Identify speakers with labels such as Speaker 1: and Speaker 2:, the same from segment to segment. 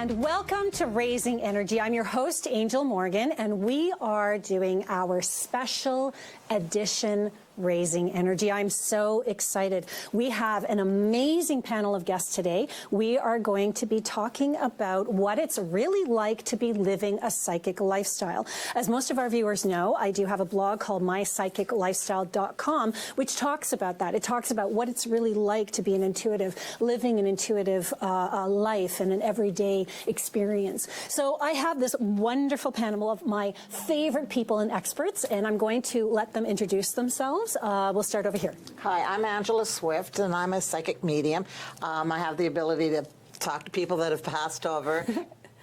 Speaker 1: and welcome to Raising Energy. I'm your host, Angel Morgan, and we are doing our special edition Raising Energy. I'm so excited. We have an amazing panel of guests today. We are going to be talking about what it's really like to be living a psychic lifestyle. As most of our viewers know, I do have a blog called mypsychiclifestyle.com, which talks about that. It talks about what it's really like to be living an intuitive life and an everyday experience. So I have this wonderful panel of my favorite people and experts, and I'm going to let them introduce themselves. We'll start over here.
Speaker 2: Hi, I'm Angela Swift, and I'm a psychic medium. I have the ability to talk to people that have passed over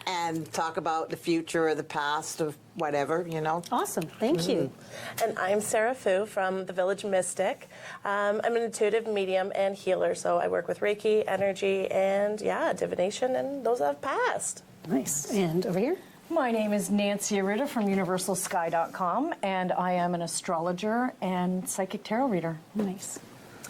Speaker 2: and talk about the future or the past of whatever, you know.
Speaker 1: Awesome. Thank you.
Speaker 3: And I'm Sarah Fu from the Village Mystic. I'm an intuitive medium and healer, so I work with Reiki, energy, and divination, and those that have passed.
Speaker 1: Nice. And over here?
Speaker 4: My name is Nancy Arruda from UniversalSky.com, and I am an astrologer and psychic tarot reader.
Speaker 1: Nice.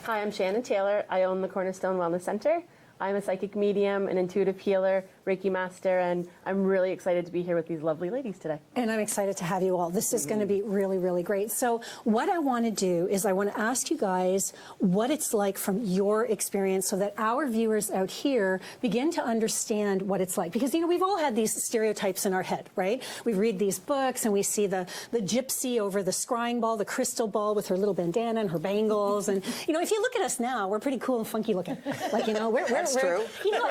Speaker 5: Hi, I'm Shannon Taylor. I own the Cornerstone Wellness Center. I'm a psychic medium, an intuitive healer, Reiki master, and I'm really excited to be here with these lovely ladies today.
Speaker 1: And I'm excited to have you all. This is going to be really, really great. So what I want to do is I want to ask you guys what it's like from your experience so that our viewers out here begin to understand what it's like. Because, you know, we've all had these stereotypes in our head, right? We read these books and we see the gypsy over the scrying ball, the crystal ball with her little bandana and her bangles. And, you know, if you look at us now, we're pretty cool and funky looking. Like, you know, we're
Speaker 2: true.
Speaker 1: You know,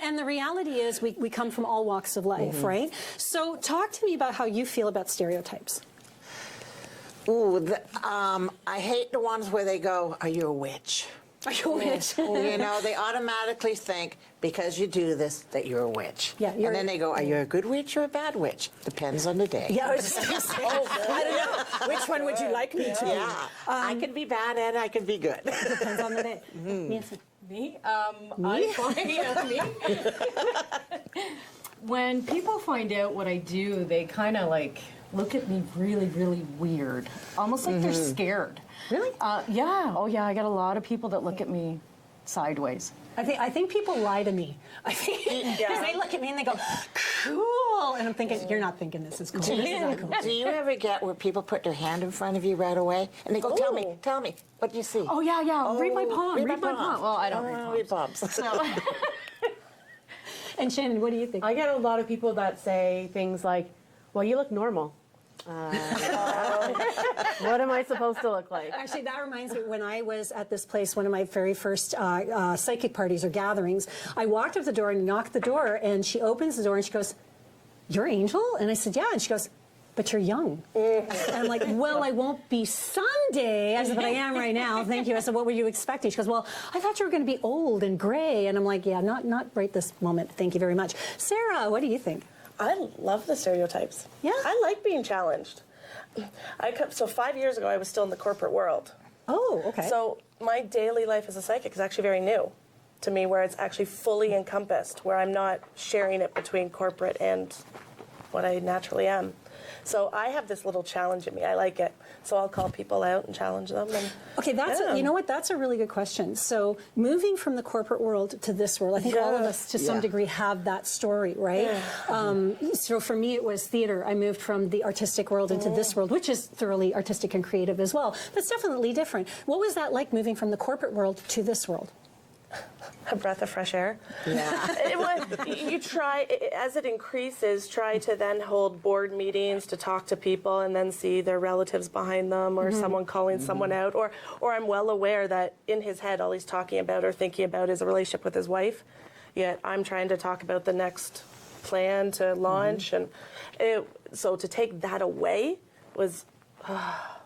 Speaker 1: and the reality is we come from all walks of life, right? So talk to me about how you feel about stereotypes.
Speaker 2: Ooh, I hate the ones where they go, "Are you a witch?"
Speaker 1: Are you a witch?
Speaker 2: You know, they automatically think because you do this that you're a witch.
Speaker 1: Yeah,
Speaker 2: and then they go, "Are you a good witch or a bad witch?" Depends on the day.
Speaker 1: Yeah, I was just going to say, I don't know. Which one would you like me to be?
Speaker 2: Yeah, I can be bad and I can be good.
Speaker 1: Depends on the day. Nancy.
Speaker 4: Me? I find when people find out what I do, they kind of like look at me really, really weird, almost like they're scared.
Speaker 1: Really?
Speaker 4: Yeah. Oh, yeah. I got a lot of people that look at me sideways.
Speaker 1: I think people lie to me. I think because they look at me and they go, "Cool," and I'm thinking, "You're not thinking this is cool. This is not cool."
Speaker 2: Do you ever get where people put their hand in front of you right away and they go, "Tell me, what do you see?"
Speaker 4: Oh, yeah, yeah.
Speaker 2: Oh,
Speaker 4: read my palm.
Speaker 2: read my palm.
Speaker 4: Well, I don't read palms.
Speaker 2: Read palms.
Speaker 1: And Shannon, what do you think?
Speaker 5: I get a lot of people that say things like, "Well, you look normal." What am I supposed to look like?
Speaker 1: Actually, that reminds me, when I was at this place, one of my very first psychic parties or gatherings, I walked up the door and knocked the door, and she opens the door and she goes, "You're Angel?" And I said, "Yeah." And she goes, "But you're young." And I'm like, "Well, I won't be someday." I said, "But I am right now. Thank you." I said, "What were you expecting?" She goes, "Well, I thought you were going to be old and gray." And I'm like, "Yeah, not right this moment. Thank you very much." Sarah, what do you think?
Speaker 3: I love the stereotypes.
Speaker 1: Yeah?
Speaker 3: I like being challenged. So 5 years ago, I was still in the corporate world.
Speaker 1: Oh, okay.
Speaker 3: So my daily life as a psychic is actually very new to me, where it's actually fully encompassed, where I'm not sharing it between corporate and what I naturally am. So I have this little challenge in me. I like it. So I'll call people out and challenge them. And,
Speaker 1: okay, you know what? That's a really good question. So moving from the corporate world to this world, I think all of us to some degree have that story, right? Yeah. So for me, it was theater. I moved from the artistic world into this world, which is thoroughly artistic and creative as well. But it's definitely different. What was that like moving from the corporate world to this world?
Speaker 3: A breath of fresh air. Yeah. You try, as it increases, try to then hold board meetings to talk to people and then see their relatives behind them or someone calling someone out. Or I'm well aware that in his head all he's talking about or thinking about is a relationship with his wife. Yet I'm trying to talk about the next plan to launch. And so to take that away was...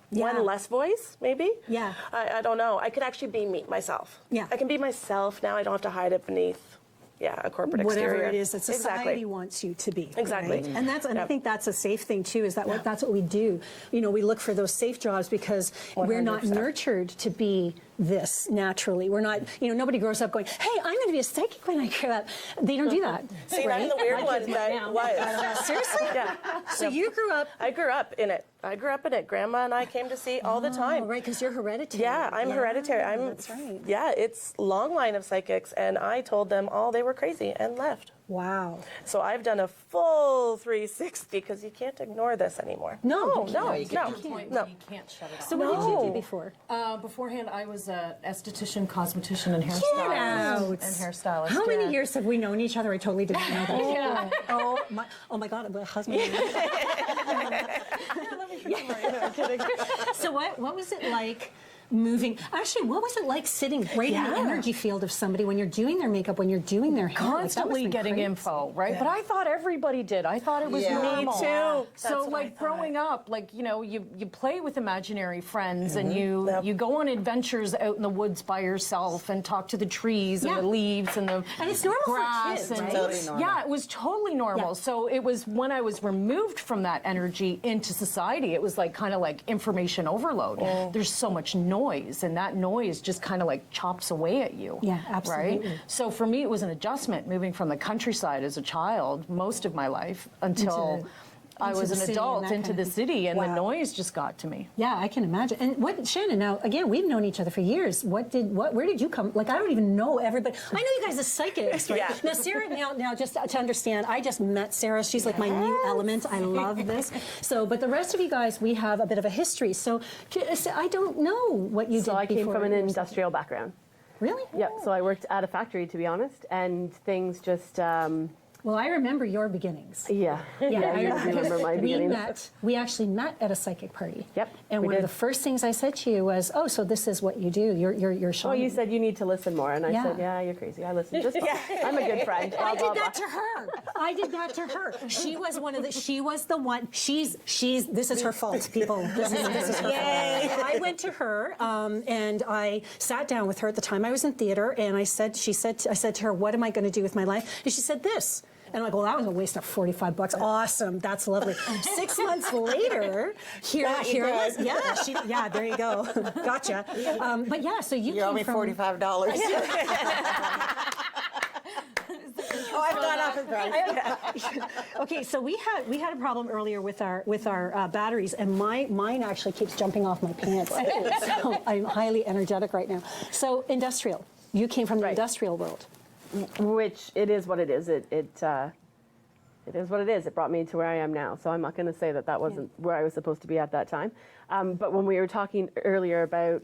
Speaker 3: one less voice, maybe?
Speaker 1: Yeah.
Speaker 3: I don't know. I could actually be myself.
Speaker 1: Yeah.
Speaker 3: I can be myself now. I don't have to hide it beneath, a corporate exterior.
Speaker 1: Whatever it is that society wants you to be.
Speaker 3: Exactly.
Speaker 1: Right? And I think that's a safe thing, too, is that that's what we do. You know, we look for those safe jobs because 100%. We're not nurtured to be this naturally. We're not, nobody grows up going, "Hey, I'm going to be a psychic when I grow up." They don't do that.
Speaker 3: See,
Speaker 1: right?
Speaker 3: I'm the weird one that was.
Speaker 1: Seriously?
Speaker 3: Yeah.
Speaker 1: So you grew up...
Speaker 3: I grew up in it. I grew up in it. Grandma and I came to see all the time.
Speaker 1: Oh, right, because you're hereditary.
Speaker 3: Yeah, I'm hereditary.
Speaker 1: That's right.
Speaker 3: Yeah, it's long line of psychics, and I told them all they were crazy and left.
Speaker 1: Wow.
Speaker 3: So I've done a full 360 because you can't ignore this anymore.
Speaker 1: No,
Speaker 3: no,
Speaker 2: you
Speaker 3: no,
Speaker 4: Point
Speaker 3: no.
Speaker 4: where you can't shut it off.
Speaker 1: So what did you do before?
Speaker 4: Beforehand, I was an esthetician, cosmetician, and hairstylist.
Speaker 1: How many
Speaker 4: yeah.
Speaker 1: years have we known each other? I totally didn't know that. Oh my God, my husband. So what was it like moving? Actually, what was it like sitting right in the energy field of somebody when you're doing their makeup, when you're doing their hair?
Speaker 4: Constantly getting info, right? But I thought everybody did. I thought it was normal.
Speaker 3: Me too.
Speaker 4: So like growing up, like, you know, you play with imaginary friends and you go on adventures out in the woods by yourself and talk to the trees and the leaves and the
Speaker 1: it's normal
Speaker 4: grass
Speaker 1: for kids,
Speaker 4: and
Speaker 1: right?
Speaker 2: Totally normal.
Speaker 4: yeah, it was totally normal.
Speaker 1: Yeah.
Speaker 4: So it was when I was removed from that energy into society, it was like kind of like information overload. There's so much noise, and that noise just kind of like chops away at you.
Speaker 1: Yeah, absolutely.
Speaker 4: Right? So for me, it was an adjustment moving from the countryside as a child most of my life until I
Speaker 1: into
Speaker 4: was
Speaker 1: the
Speaker 4: an
Speaker 1: city and
Speaker 4: adult
Speaker 1: that
Speaker 4: into
Speaker 1: kind
Speaker 4: the
Speaker 1: of thing.
Speaker 4: city, and the
Speaker 1: Wow.
Speaker 4: noise just got to me.
Speaker 1: Yeah, I can imagine. And what, Shannon? Now, again, we've known each other for years. Where did you come? Like, I don't even know everybody. I know you guys are psychics, right?
Speaker 3: Yeah.
Speaker 1: Now, Sarah. Now, just to understand, I just met Sarah. She's like my new element. I love this. So, but the rest of you guys, we have a bit of a history. So, I don't know what you did.
Speaker 5: So I came
Speaker 1: before
Speaker 5: from an
Speaker 1: you were
Speaker 5: industrial background.
Speaker 1: Really?
Speaker 5: Yep. So I worked at a factory, to be honest, and things just.
Speaker 1: Well, I remember your beginnings.
Speaker 5: Yeah.
Speaker 1: I
Speaker 5: you remember my beginnings.
Speaker 1: We actually met at a psychic party.
Speaker 5: Yep,
Speaker 1: And
Speaker 5: we
Speaker 1: one of
Speaker 5: did.
Speaker 1: the first things I said to you was, "Oh, so this is what you do? You're
Speaker 5: Oh,
Speaker 1: showing."
Speaker 5: you said you need to listen more, and I
Speaker 1: Yeah.
Speaker 5: said, yeah, you're crazy. I listen just fine. I'm a good friend.
Speaker 1: I
Speaker 5: Blah,
Speaker 1: did
Speaker 5: blah,
Speaker 1: that
Speaker 5: blah.
Speaker 1: to her. I did that to her. She was one of the. She was the one. She's. This is her fault, people. This is her fault. I went to her, and I sat down with her at the time. I was in theater, and I said to her, "What am I going to do with my life?" And she said, "This." And I'm like, well, that was a waste of $45. Awesome, that's lovely. 6 months later, here it was. Yeah, there you go. Gotcha. But yeah, so you
Speaker 2: owe
Speaker 1: came
Speaker 2: me
Speaker 1: from
Speaker 2: $45. Oh, I've gone up in price.
Speaker 1: Okay, so we had a problem earlier with our batteries, and mine actually keeps jumping off my pants. So I'm highly energetic right now. So industrial. You came from the industrial world.
Speaker 5: Which it is what it is. It is what it is. It brought me to where I am now. So I'm not going to say that wasn't where I was supposed to be at that time. But when we were talking earlier about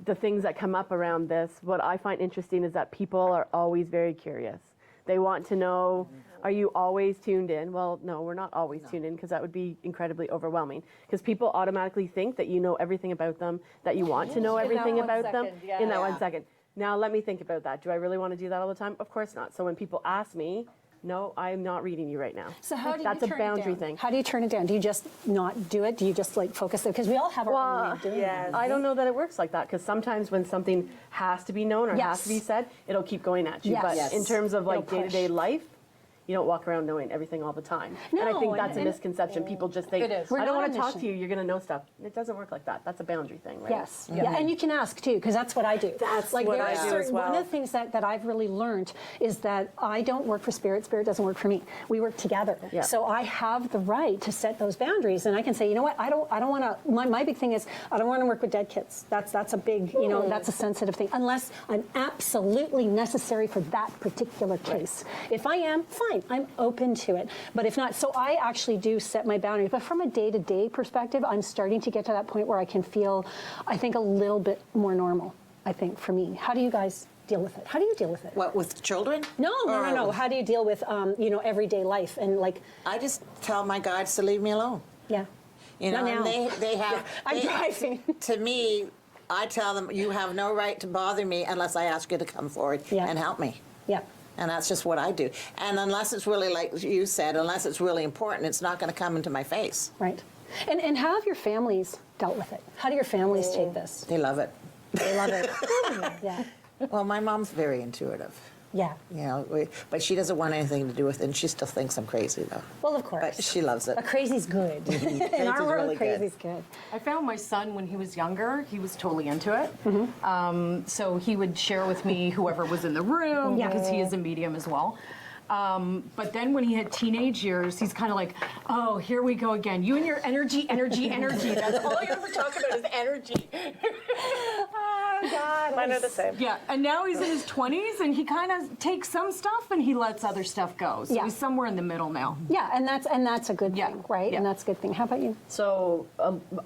Speaker 5: the things that come up around this, what I find interesting is that people are always very curious. They want to know, are you always tuned in? Well, no, we're not always tuned in, because that would be incredibly overwhelming. Because people automatically think that you know everything about them, that you want to know everything about them in that 1 second. Now, let me think about that. Do I really want to do that all the time? Of course not. So when people ask me, no, I'm not reading you right now.
Speaker 1: So how do
Speaker 5: That's
Speaker 1: you
Speaker 5: a
Speaker 1: turn it
Speaker 5: boundary
Speaker 1: down?
Speaker 5: thing.
Speaker 1: How do you turn it down? Do you just not do it? Do you just like focus there? Because we all have our own way of doing it.
Speaker 5: I don't know that it works like that, because sometimes when something has to be known or has to be said, it'll keep going at you.
Speaker 1: Yes.
Speaker 5: But
Speaker 1: Yes.
Speaker 5: in terms of like
Speaker 1: It'll push.
Speaker 5: day-to-day life, you don't walk around knowing everything all the time. and I
Speaker 1: No,
Speaker 5: think that's a
Speaker 1: and-
Speaker 5: misconception. People just think,
Speaker 4: It is.
Speaker 1: We're
Speaker 5: I don't
Speaker 1: not
Speaker 5: want to talk
Speaker 1: omniscient.
Speaker 5: to you, you're going to know stuff. It doesn't work like that. That's a boundary thing, right?
Speaker 1: Yes. Yeah, and you can ask too, because that's what I do.
Speaker 3: That's
Speaker 1: like,
Speaker 3: what
Speaker 1: there
Speaker 3: I
Speaker 1: are
Speaker 3: do
Speaker 1: certain,
Speaker 3: as well.
Speaker 1: One of the things that I've really learned is that I don't work for Spirit. Spirit doesn't work for me. We work together.
Speaker 5: Yeah.
Speaker 1: So I have the right to set those boundaries, and I can say, you know what, I don't want to. My big thing is I don't want to work with dead kids. That's a big, that's a sensitive thing. Unless I'm absolutely necessary for that particular case. If I am, fine. I'm open to it. But if not, so I actually do set my boundaries. But from a day-to-day perspective, I'm starting to get to that point where I can feel, I think, a little bit more normal, I think, for me. How do you guys deal with it? How do you deal with it?
Speaker 2: What, with children?
Speaker 1: No.
Speaker 2: Or-
Speaker 1: How do you deal with, everyday life and like,
Speaker 2: I just tell my guides to leave me alone.
Speaker 1: yeah.
Speaker 2: You know,
Speaker 1: Not now.
Speaker 2: and they have.
Speaker 1: I'm driving.
Speaker 2: To me, I tell them, you have no right to bother me unless I ask you to come forward and help me.
Speaker 1: Yeah.
Speaker 2: And that's just what I do. And unless it's really, like you said, unless it's really important, it's not going to come into my face.
Speaker 1: Right. And how have your families dealt with it? How do your families take this?
Speaker 2: They love it.
Speaker 1: They love it. Yeah.
Speaker 2: Well, my mom's very intuitive.
Speaker 1: Yeah.
Speaker 2: You know, but she doesn't want anything to do with it, and she still thinks I'm crazy, though.
Speaker 1: Well, of course.
Speaker 2: But she loves it.
Speaker 1: But crazy's good. In our
Speaker 2: Crazy's
Speaker 1: world,
Speaker 2: really good.
Speaker 1: crazy's good.
Speaker 4: I found my son when he was younger, he was totally into it. So he would share with me whoever was in the room, because he is a medium as well. But then when he hit teenage years, he's kind of like, oh, here we go again. You and your energy, energy, energy. That's all you ever talk about is energy.
Speaker 1: Oh, God.
Speaker 3: Mine are the same.
Speaker 4: Yeah, and now he's in his 20s, and he kind of takes some stuff and he lets other stuff go. So
Speaker 1: Yeah.
Speaker 4: he's somewhere in the middle now.
Speaker 1: Yeah, and that's a good
Speaker 4: Yeah,
Speaker 1: thing, right?
Speaker 4: yeah.
Speaker 1: And that's a good thing. How about you?
Speaker 5: So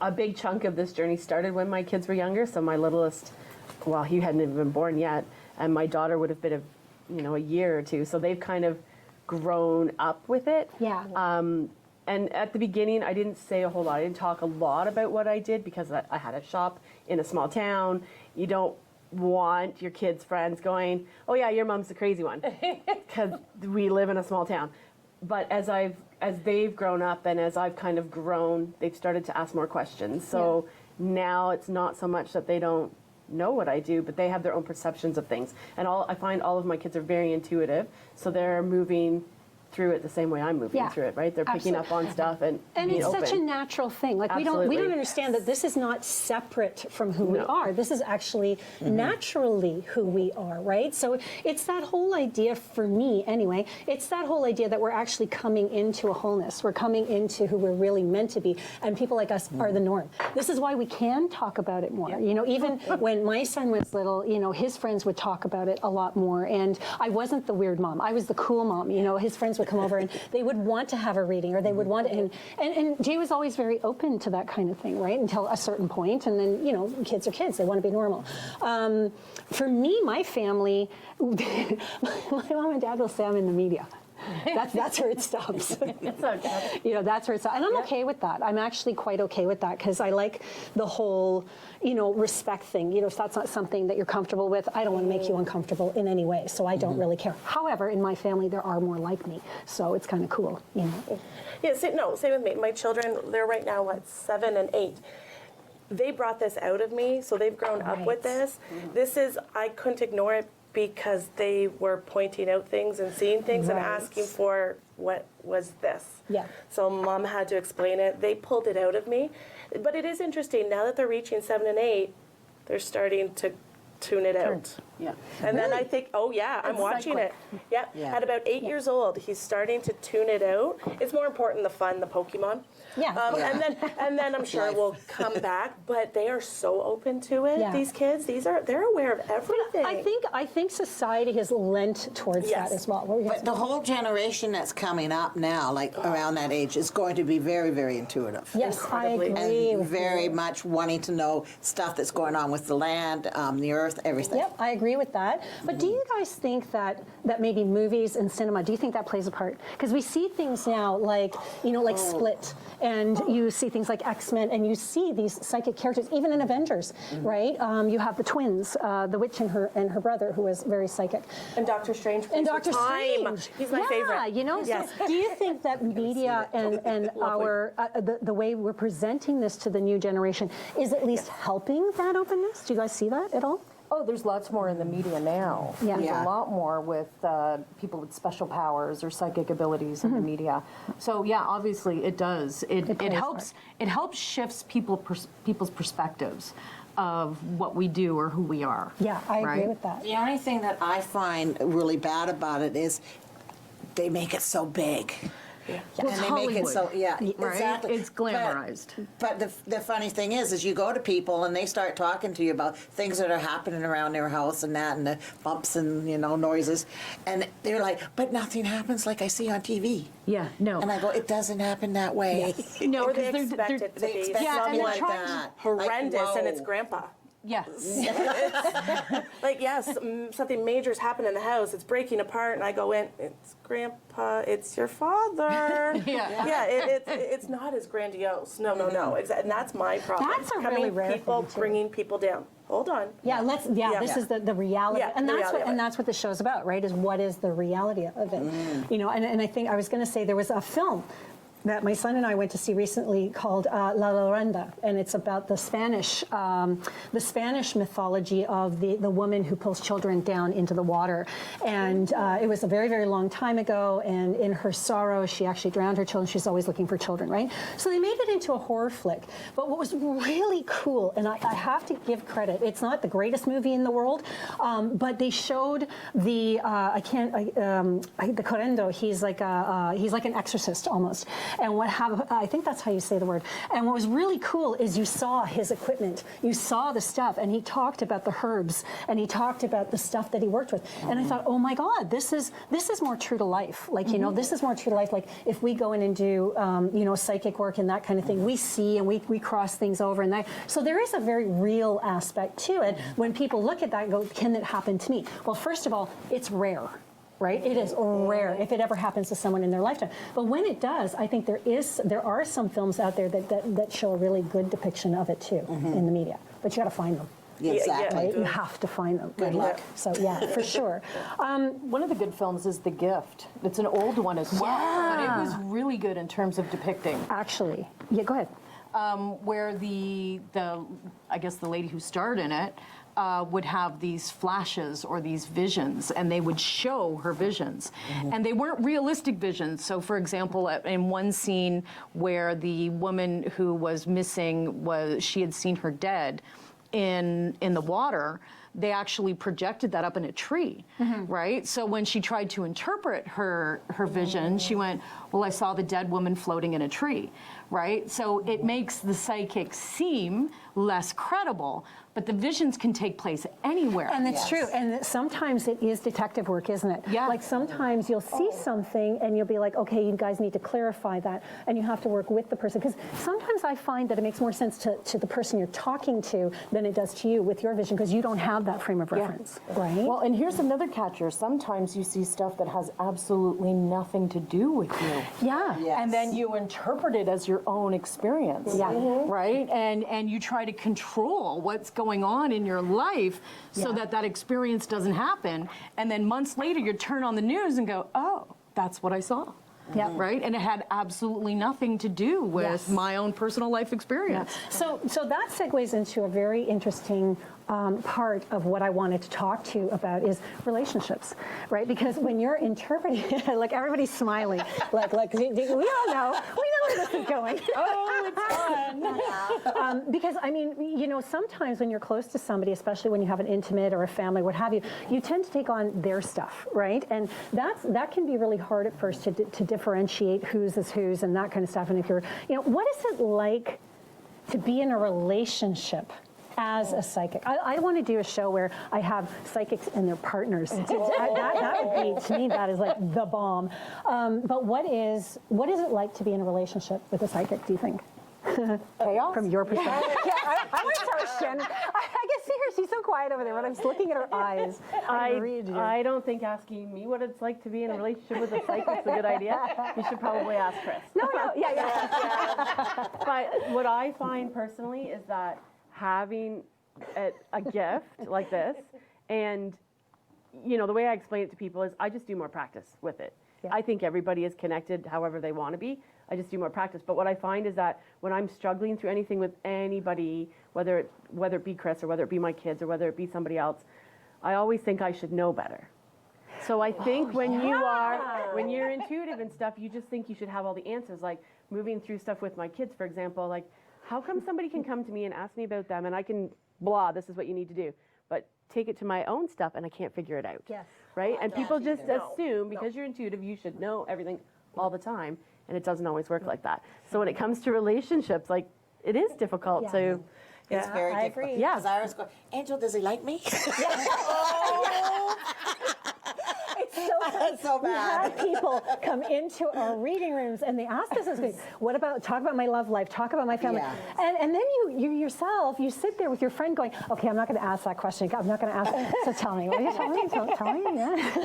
Speaker 5: a big chunk of this journey started when my kids were younger. So my littlest, well, he hadn't even been born yet, and my daughter would have been a year or two. So they've kind of grown up with it.
Speaker 1: Yeah.
Speaker 5: And at the beginning, I didn't say a whole lot. I didn't talk a lot about what I did because I had a shop in a small town. You don't want your kids' friends going, oh yeah, your mom's the crazy one, because we live in a small town. But as they've grown up and as I've kind of grown, they've started to ask more questions. So now it's not so much that they don't know what I do, but they have their own perceptions of things. And I find all of my kids are very intuitive, so they're moving through it the same way I'm moving
Speaker 1: Yeah.
Speaker 5: through it, right? They're picking up on stuff and being
Speaker 1: it's
Speaker 5: open.
Speaker 1: such a natural thing. Like we
Speaker 5: Absolutely.
Speaker 1: don't understand that this is not separate from who we
Speaker 5: No.
Speaker 1: are. This is actually naturally who we are, right? So it's that whole idea, for me anyway, it's that whole idea that we're actually coming into a wholeness. We're coming into who we're really meant to be, and people like us are the norm. This is why we can talk about it more. You know, even when my son was little, you know, his friends would talk about it a lot more, and I wasn't the weird mom. I was the cool mom. You know, his friends would come over and they would want to have a reading, or they would want to, and Jay was always very open to that kind of thing, right? Until a certain point, and then, you know, kids are kids, they want to be normal. For me, my family, my mom and dad will say I'm in the media. That's where it stops. You know, that's where it stops. And I'm okay with that. I'm actually quite okay with that, because I like the whole, you know, respect thing. You know, if that's not something that you're comfortable with, I don't want to make you uncomfortable in any way, so I don't really care. However, in my family, there are more like me, so it's kind of cool, you know.
Speaker 3: Yeah, same with me. My children, they're right now, 7 and 8. They brought this out of me, so they've grown up with this. This is, I couldn't ignore it because they were pointing out things and seeing things and asking for, what was this?
Speaker 1: Yeah.
Speaker 3: So mom had to explain it. They pulled it out of me. But it is interesting, now that they're reaching 7 and 8, they're starting to tune it out.
Speaker 5: Yeah.
Speaker 3: And then I think, oh yeah, I'm watching it. Yep.
Speaker 2: Yeah.
Speaker 3: At about 8 years old, he's starting to tune it out. It's more important the fun, the Pokemon.
Speaker 1: Yeah.
Speaker 3: And then I'm sure we'll come back. But they are so open to it.
Speaker 1: Yeah.
Speaker 3: These kids, they're aware of everything.
Speaker 1: I think society has lent towards
Speaker 3: Yes.
Speaker 1: that as well. What were you gonna
Speaker 2: But the whole generation that's coming up now, like around that age, is going to be very, very intuitive.
Speaker 1: say? Yes, I
Speaker 3: Incredibly.
Speaker 1: agree
Speaker 2: And
Speaker 1: with
Speaker 2: very
Speaker 1: you.
Speaker 2: much wanting to know stuff that's going on with the land, the earth, everything.
Speaker 1: Yep, I agree with that. But do you guys think that maybe movies and cinema, do you think that plays a part? Because we see things now like, you know, like Split, and you see things like X-Men, and you see these psychic characters, even in Avengers, right? You have the twins, the witch and her brother, who was very psychic.
Speaker 3: And Doctor Strange.
Speaker 1: And
Speaker 3: plays
Speaker 1: Doctor
Speaker 3: for time.
Speaker 1: Strange.
Speaker 3: He's my favorite.
Speaker 1: Yeah, you know,
Speaker 3: Yes.
Speaker 1: so do you think that media and our, the way we're presenting this to the new generation is at least helping that openness? Do you guys see that at all?
Speaker 4: Oh, there's lots more in the media now.
Speaker 1: Yeah.
Speaker 4: There's
Speaker 2: Yeah.
Speaker 4: a lot more with people with special powers or psychic abilities in the media. So yeah, obviously it does. It
Speaker 1: plays a
Speaker 4: helps. It helps shifts people's perspectives of what we do or who we are.
Speaker 1: Yeah, I agree
Speaker 4: right?
Speaker 1: with that.
Speaker 2: The only thing that I find really bad about it is they make it so big.
Speaker 4: Well,
Speaker 2: And
Speaker 4: it's
Speaker 2: they make it
Speaker 4: Hollywood,
Speaker 2: so, yeah,
Speaker 4: right?
Speaker 2: exactly.
Speaker 4: It's glamorized.
Speaker 2: But the funny thing is you go to people and they start talking to you about things that are happening around their house and that, and the bumps and, you know, noises. And they're like, but nothing happens like I see on TV.
Speaker 4: Yeah, no.
Speaker 2: And I go, it doesn't happen that way.
Speaker 4: No,
Speaker 3: Or they
Speaker 4: 'cause they're-
Speaker 3: expect
Speaker 4: they're-
Speaker 3: it to
Speaker 2: They
Speaker 3: be
Speaker 2: expect
Speaker 4: Yeah, and
Speaker 2: something
Speaker 4: they're
Speaker 2: like
Speaker 4: trying to-
Speaker 2: that.
Speaker 3: horrendous,
Speaker 2: Like,
Speaker 3: and it's
Speaker 2: whoa.
Speaker 3: grandpa.
Speaker 4: Yes.
Speaker 3: Like, yes, something major's happened in the house. It's breaking apart, and I go in. It's Grandpa. It's your father.
Speaker 4: Yeah.
Speaker 3: Yeah. It's not as grandiose. No. And that's my problem.
Speaker 1: That's a really rare
Speaker 3: people
Speaker 1: thing, too.
Speaker 3: bringing people down. Hold on.
Speaker 1: Yeah, this is the reality,
Speaker 3: Yeah,
Speaker 1: and
Speaker 3: the
Speaker 1: that's
Speaker 3: reality
Speaker 1: what
Speaker 3: of it.
Speaker 1: that's what the show's about, right? Is what is the reality of it? You know, and I think I was going to say there was a film that my son and I went to see recently called La Llorenda, and it's about the Spanish mythology of the woman who pulls children down into the water. And it was a very, very long time ago, and in her sorrow, she actually drowned her children. She's always looking for children, right? So they made it into a horror flick. But what was really cool, and I have to give credit, it's not the greatest movie in the world, but they showed the the correndo. He's like an exorcist almost. And I think that's how you say the word. And what was really cool is you saw his equipment, you saw the stuff, and he talked about the herbs, and he talked about the stuff that he worked with. And I thought, oh my God, this is more true to life. Like, you know, this is more true to life. Like if we go in and do, you know, psychic work and that kind of thing, we see and we cross things over and that. So there is a very real aspect to it. When people look at that and go, can it happen to me? Well, first of all, it's rare. Right? It is rare if it ever happens to someone in their lifetime. But when it does, I think there are some films out there that show a really good depiction of it too in the media. But you got to find them.
Speaker 2: Yeah, exactly.
Speaker 1: Right? You have to find them.
Speaker 2: Good luck.
Speaker 1: So yeah, for sure.
Speaker 4: One of the good films is The Gift. It's an old one as well, but it was really good in terms of depicting.
Speaker 1: Actually, yeah, go ahead.
Speaker 4: Where the I guess the lady who starred in it would have these flashes or these visions, and they would show her visions. And they weren't realistic visions. So, for example, in one scene where the woman who was missing she had seen her dead in the water, they actually projected that up in a tree, right? So when she tried to interpret her vision, she went, well, I saw the dead woman floating in a tree, right? So it makes the psychic seem less credible, but the visions can take place anywhere.
Speaker 1: And it's true. And sometimes it is detective work, isn't it?
Speaker 4: Yeah.
Speaker 1: Like sometimes you'll see something and you'll be like, okay, you guys need to clarify that. And you have to work with the person. Because sometimes I find that it makes more sense to the person you're talking to than it does to you with your vision, because you don't have that frame of reference, right?
Speaker 4: Well, and here's another catcher. Sometimes you see stuff that has absolutely nothing to do with you.
Speaker 1: Yeah.
Speaker 2: Yes.
Speaker 4: And then you interpret it as your own experience.
Speaker 1: Yeah.
Speaker 4: Right? And you try to control what's going on in your life so that experience doesn't happen. And then months later, you turn on the news and go, oh, that's what I saw.
Speaker 1: Yeah.
Speaker 4: Right? And it had absolutely nothing to do with my own personal life experience.
Speaker 1: So that segues into a very interesting part of what I wanted to talk to you about is relationships, right? Because when you're interpreting, like everybody's smiling, like we all know where this is going.
Speaker 4: Oh, it's fun.
Speaker 1: Because I mean, you know, sometimes when you're close to somebody, especially when you have an intimate or a family, what have you, you tend to take on their stuff, right? And that can be really hard at first to differentiate whose is whose and that kind of stuff. And if you're, you know, what is it like to be in a relationship as a psychic? I want to do a show where I have psychics and their partners. That would be, to me, that is like the bomb. But what is it like to be in a relationship with a psychic, do you think?
Speaker 4: Chaos?
Speaker 1: From your perspective. I want to tell Shannon. I can see her. She's so quiet over there, but I'm just looking at her eyes.
Speaker 5: I don't think asking me what it's like to be in a relationship with a psychic is a good idea. You should probably ask Chris.
Speaker 1: No, yeah.
Speaker 5: But what I find personally is that having a gift like this, and you know, the way I explain it to people is I just do more practice with it. Yeah. I think everybody is connected however they want to be. I just do more practice. But what I find is that when I'm struggling through anything with anybody, whether it be Chris or whether it be my kids or whether it be somebody else, I always think I should know better. So I think when you're intuitive and stuff, you just think you should have all the answers. Like moving through stuff with my kids, for example, like how come somebody can come to me and ask me about them and I can this is what you need to do, but take it to my own stuff and I can't figure it out.
Speaker 1: Yes.
Speaker 5: Right? And people just assume because you're intuitive, you should know everything all the time. And it doesn't always work like that. So when it comes to relationships, like it is difficult to.
Speaker 2: It's very
Speaker 1: I
Speaker 2: difficult.
Speaker 1: agree.
Speaker 5: Yeah.
Speaker 2: Because I always go, Angel, does he like me?
Speaker 1: It's so
Speaker 2: That's so
Speaker 1: We
Speaker 2: bad.
Speaker 1: have people come into our reading rooms and they ask us, talk about my love life, talk about my family.
Speaker 2: Yeah.
Speaker 1: And then you yourself, you sit there with your friend going, okay, I'm not going to ask that question. I'm not going to ask. So tell me, will you tell me? Tell me, yeah.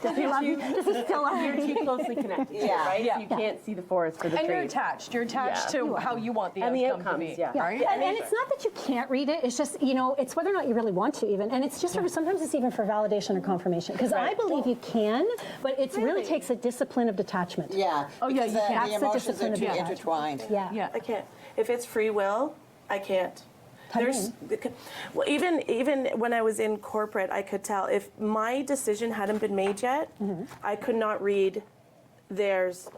Speaker 1: Does he love you? Does he still love
Speaker 5: You're
Speaker 1: you?
Speaker 5: too closely connected,
Speaker 2: Yeah.
Speaker 5: right? So you can't see the forest for the
Speaker 4: And
Speaker 5: trees.
Speaker 4: you're attached. You're attached to how you want the
Speaker 5: And the
Speaker 4: outcome to
Speaker 5: outcomes,
Speaker 4: be.
Speaker 5: yeah.
Speaker 4: Right?
Speaker 1: And it's not that you can't read it. It's just, you know, it's whether or not you really want to even. And it's just sometimes it's even for validation or confirmation. Because I believe believe you can, but it really takes a discipline of detachment.
Speaker 2: Yeah.
Speaker 4: Oh, yeah,
Speaker 2: because
Speaker 4: you can.
Speaker 2: the
Speaker 1: That's the
Speaker 2: emotions
Speaker 1: discipline
Speaker 2: are
Speaker 1: of
Speaker 2: too
Speaker 1: detachment.
Speaker 2: intertwined.
Speaker 1: Yeah.
Speaker 3: I can't. If it's free will, I can't. There's, well, even when I was in corporate, I could tell if my decision hadn't been made yet, I could not read theirs.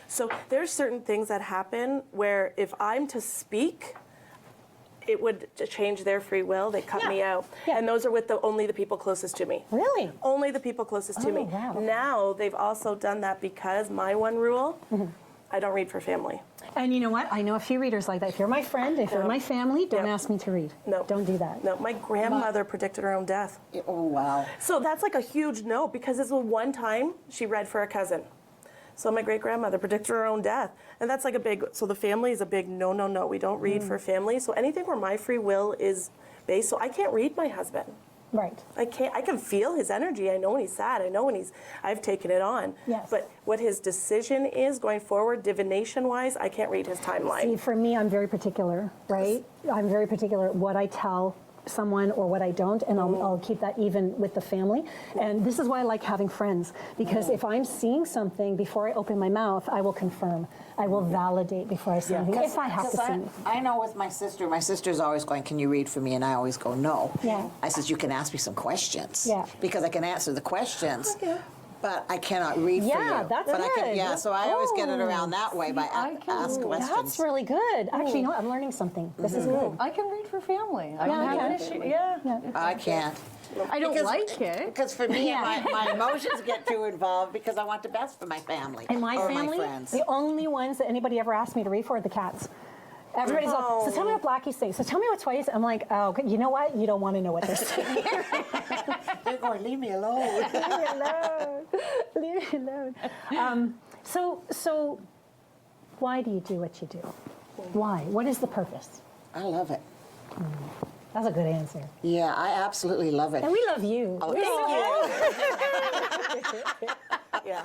Speaker 3: So there's certain things that happen where if I'm to speak, it would change their free will. They cut me out, and those are with only the people closest to me.
Speaker 1: Really?
Speaker 3: Only the people closest to me.
Speaker 1: Wow.
Speaker 3: Now they've also done that because my one rule, I don't read for family.
Speaker 1: And you know what? I know a few readers like that. If you're my friend, if you're my family, don't ask me to read.
Speaker 3: No.
Speaker 1: Don't do that.
Speaker 3: No, my grandmother predicted her own death.
Speaker 2: Oh, wow.
Speaker 3: So that's like a huge no, because it's the one time she read for a cousin. So my great-grandmother predicted her own death. And that's like a big, so the family is a big no, no, no. We don't read for family. So anything where my free will is based, so I can't read my husband.
Speaker 1: Right.
Speaker 3: I can feel his energy. I know when he's sad. I know when I've taken it on.
Speaker 1: Yes.
Speaker 3: But what his decision is going forward, divination-wise, I can't read his timeline.
Speaker 1: See, for me, I'm very particular, right? I'm very particular what I tell someone or what I don't, and I'll keep that even with the family. And this is why I like having friends, because if I'm seeing something before I open my mouth, I will confirm. I will validate before I say anything, if I have to see anything.
Speaker 2: I know with my sister's always going, can you read for me? And I always go, no.
Speaker 1: Yeah.
Speaker 2: I says, you can ask me some questions.
Speaker 1: Yeah.
Speaker 2: Because I can answer the questions. But I cannot read for you.
Speaker 1: Yeah, that's
Speaker 2: but I can,
Speaker 1: good.
Speaker 2: yeah, so I always get it around that way by
Speaker 4: I can-
Speaker 2: ask questions.
Speaker 1: That's really good. Actually, you know what? I'm learning something. This is good.
Speaker 4: I can read for family. I don't
Speaker 1: I
Speaker 4: have an
Speaker 1: can.
Speaker 4: issue. Yeah.
Speaker 2: I can't.
Speaker 4: I don't
Speaker 2: Because-
Speaker 4: like it.
Speaker 2: Because for me, my emotions get too involved because I want the best for my family.
Speaker 1: In my
Speaker 2: or
Speaker 1: family,
Speaker 2: my friends.
Speaker 1: the only ones that anybody ever asked me to read for are the cats. Everybody's like, so tell me what Blackie's saying. So tell me what Twitty's. I'm like, oh, you know what? You don't want to know what they're saying.
Speaker 2: They're going, leave me alone.
Speaker 1: Leave me alone. Leave me alone. So why do you do what you do? Why? What is the purpose?
Speaker 2: I love it.
Speaker 1: That's a good answer.
Speaker 2: Yeah, I absolutely love it.
Speaker 1: And we love you.
Speaker 2: Oh, thank you.
Speaker 3: Yeah.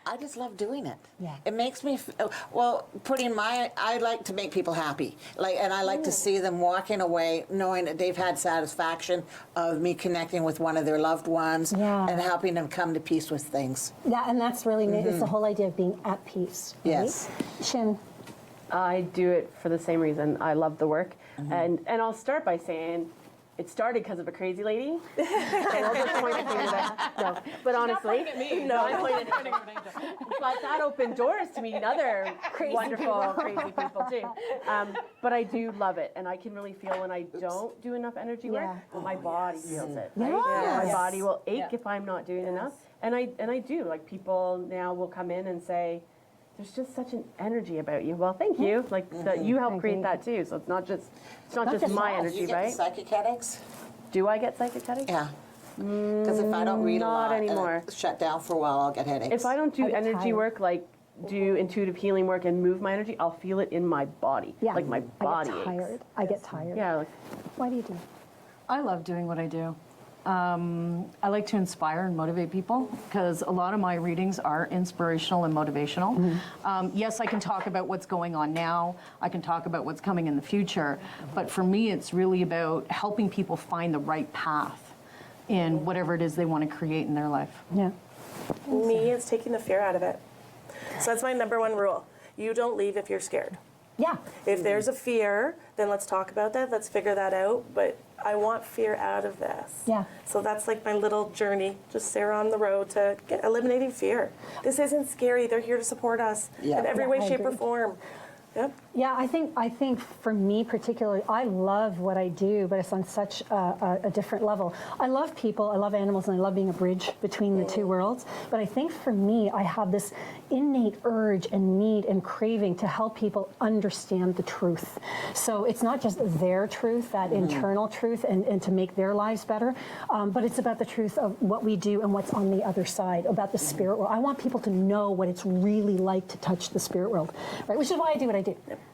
Speaker 2: I just love doing it.
Speaker 1: Yeah.
Speaker 2: It makes me, I like to make people happy. And I like to see them walking away knowing that they've had satisfaction of me connecting with one of their loved ones and helping them come to peace with things.
Speaker 1: Yeah, and that's really neat. It's the whole idea of being at peace. Right?
Speaker 2: Yes.
Speaker 1: Shin.
Speaker 5: I do it for the same reason. I love the work. And I'll start by saying it started because of a crazy lady. So I'll just point the finger at no. But honestly, no, I'm pointing at Angel. But that opened doors to meet other wonderful, crazy people too. But I do love it, and I can really feel when I don't do enough energy work, my body feels it. Right?
Speaker 1: Yes.
Speaker 5: My body will ache if I'm not doing enough, and I do. Like people now will come in and say, there's just such an energy about you. Well, thank you. Like that you help create that too. So it's not just my
Speaker 1: us.
Speaker 5: energy,
Speaker 2: You get
Speaker 5: right?
Speaker 2: the psychic headaches?
Speaker 5: Do I get psychic headaches?
Speaker 2: Yeah. Because if I don't read a
Speaker 5: Not
Speaker 2: lot
Speaker 5: anymore.
Speaker 2: and shut down for a while, I'll get headaches.
Speaker 5: If I don't do
Speaker 1: I get
Speaker 5: energy
Speaker 1: tired.
Speaker 5: work, like do intuitive healing work and move my energy, I'll feel it in my body.
Speaker 1: Yeah.
Speaker 5: Like my body
Speaker 1: I get
Speaker 5: aches.
Speaker 1: tired. I get tired.
Speaker 5: Yeah, like
Speaker 1: Why do you do it?
Speaker 4: I love doing what I do. I like to inspire and motivate people because a lot of my readings are inspirational and motivational. Yes, I can talk about what's going on now. I can talk about what's coming in the future. But for me, it's really about helping people find the right path in whatever it is they want to create in their life.
Speaker 1: Yeah.
Speaker 3: Me, it's taking the fear out of it. So that's my number one rule. You don't leave if you're scared.
Speaker 1: Yeah.
Speaker 3: If there's a fear, then let's talk about that. Let's figure that out. But I want fear out of this.
Speaker 1: Yeah.
Speaker 3: So that's like my little journey, just Sarah on the road to eliminating fear. This isn't scary. They're here to support us in every way,
Speaker 1: I
Speaker 3: shape, or
Speaker 1: agree.
Speaker 3: form. Yep.
Speaker 1: Yeah, I think for me particularly, I love what I do, but it's on such a different level. I love people, I love animals, and I love being a bridge between the two worlds. But I think for me, I have this innate urge and need and craving to help people understand the truth. So it's not just their truth, that internal truth, and to make their lives better, but it's about the truth of what we do and what's on the other side, about the spirit world. I want people to know what it's really like to touch the spirit world, right? Which is why I do what I do.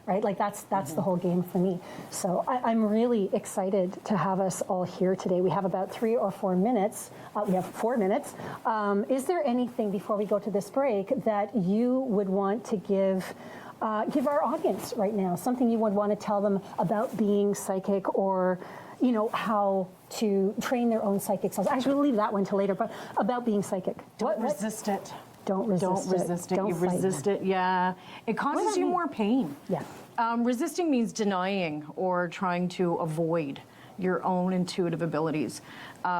Speaker 1: Right, like that's the whole game for me. So I'm really excited to have us all here today. We have about 3 or 4 minutes. We have 4 minutes. Is there anything before we go to this break that you would want to give our audience right now? Something you would want to tell them about being psychic, or you know, how to train their own psychic selves. Actually, we'll leave that one till later, but about being psychic.
Speaker 4: Don't resist it.
Speaker 1: Don't resist
Speaker 4: Don't resist it.
Speaker 1: Don't
Speaker 4: You
Speaker 1: fight
Speaker 4: resist it, yeah. It causes you more pain.
Speaker 1: Yeah.
Speaker 4: Resisting means denying or trying to avoid your own intuitive abilities.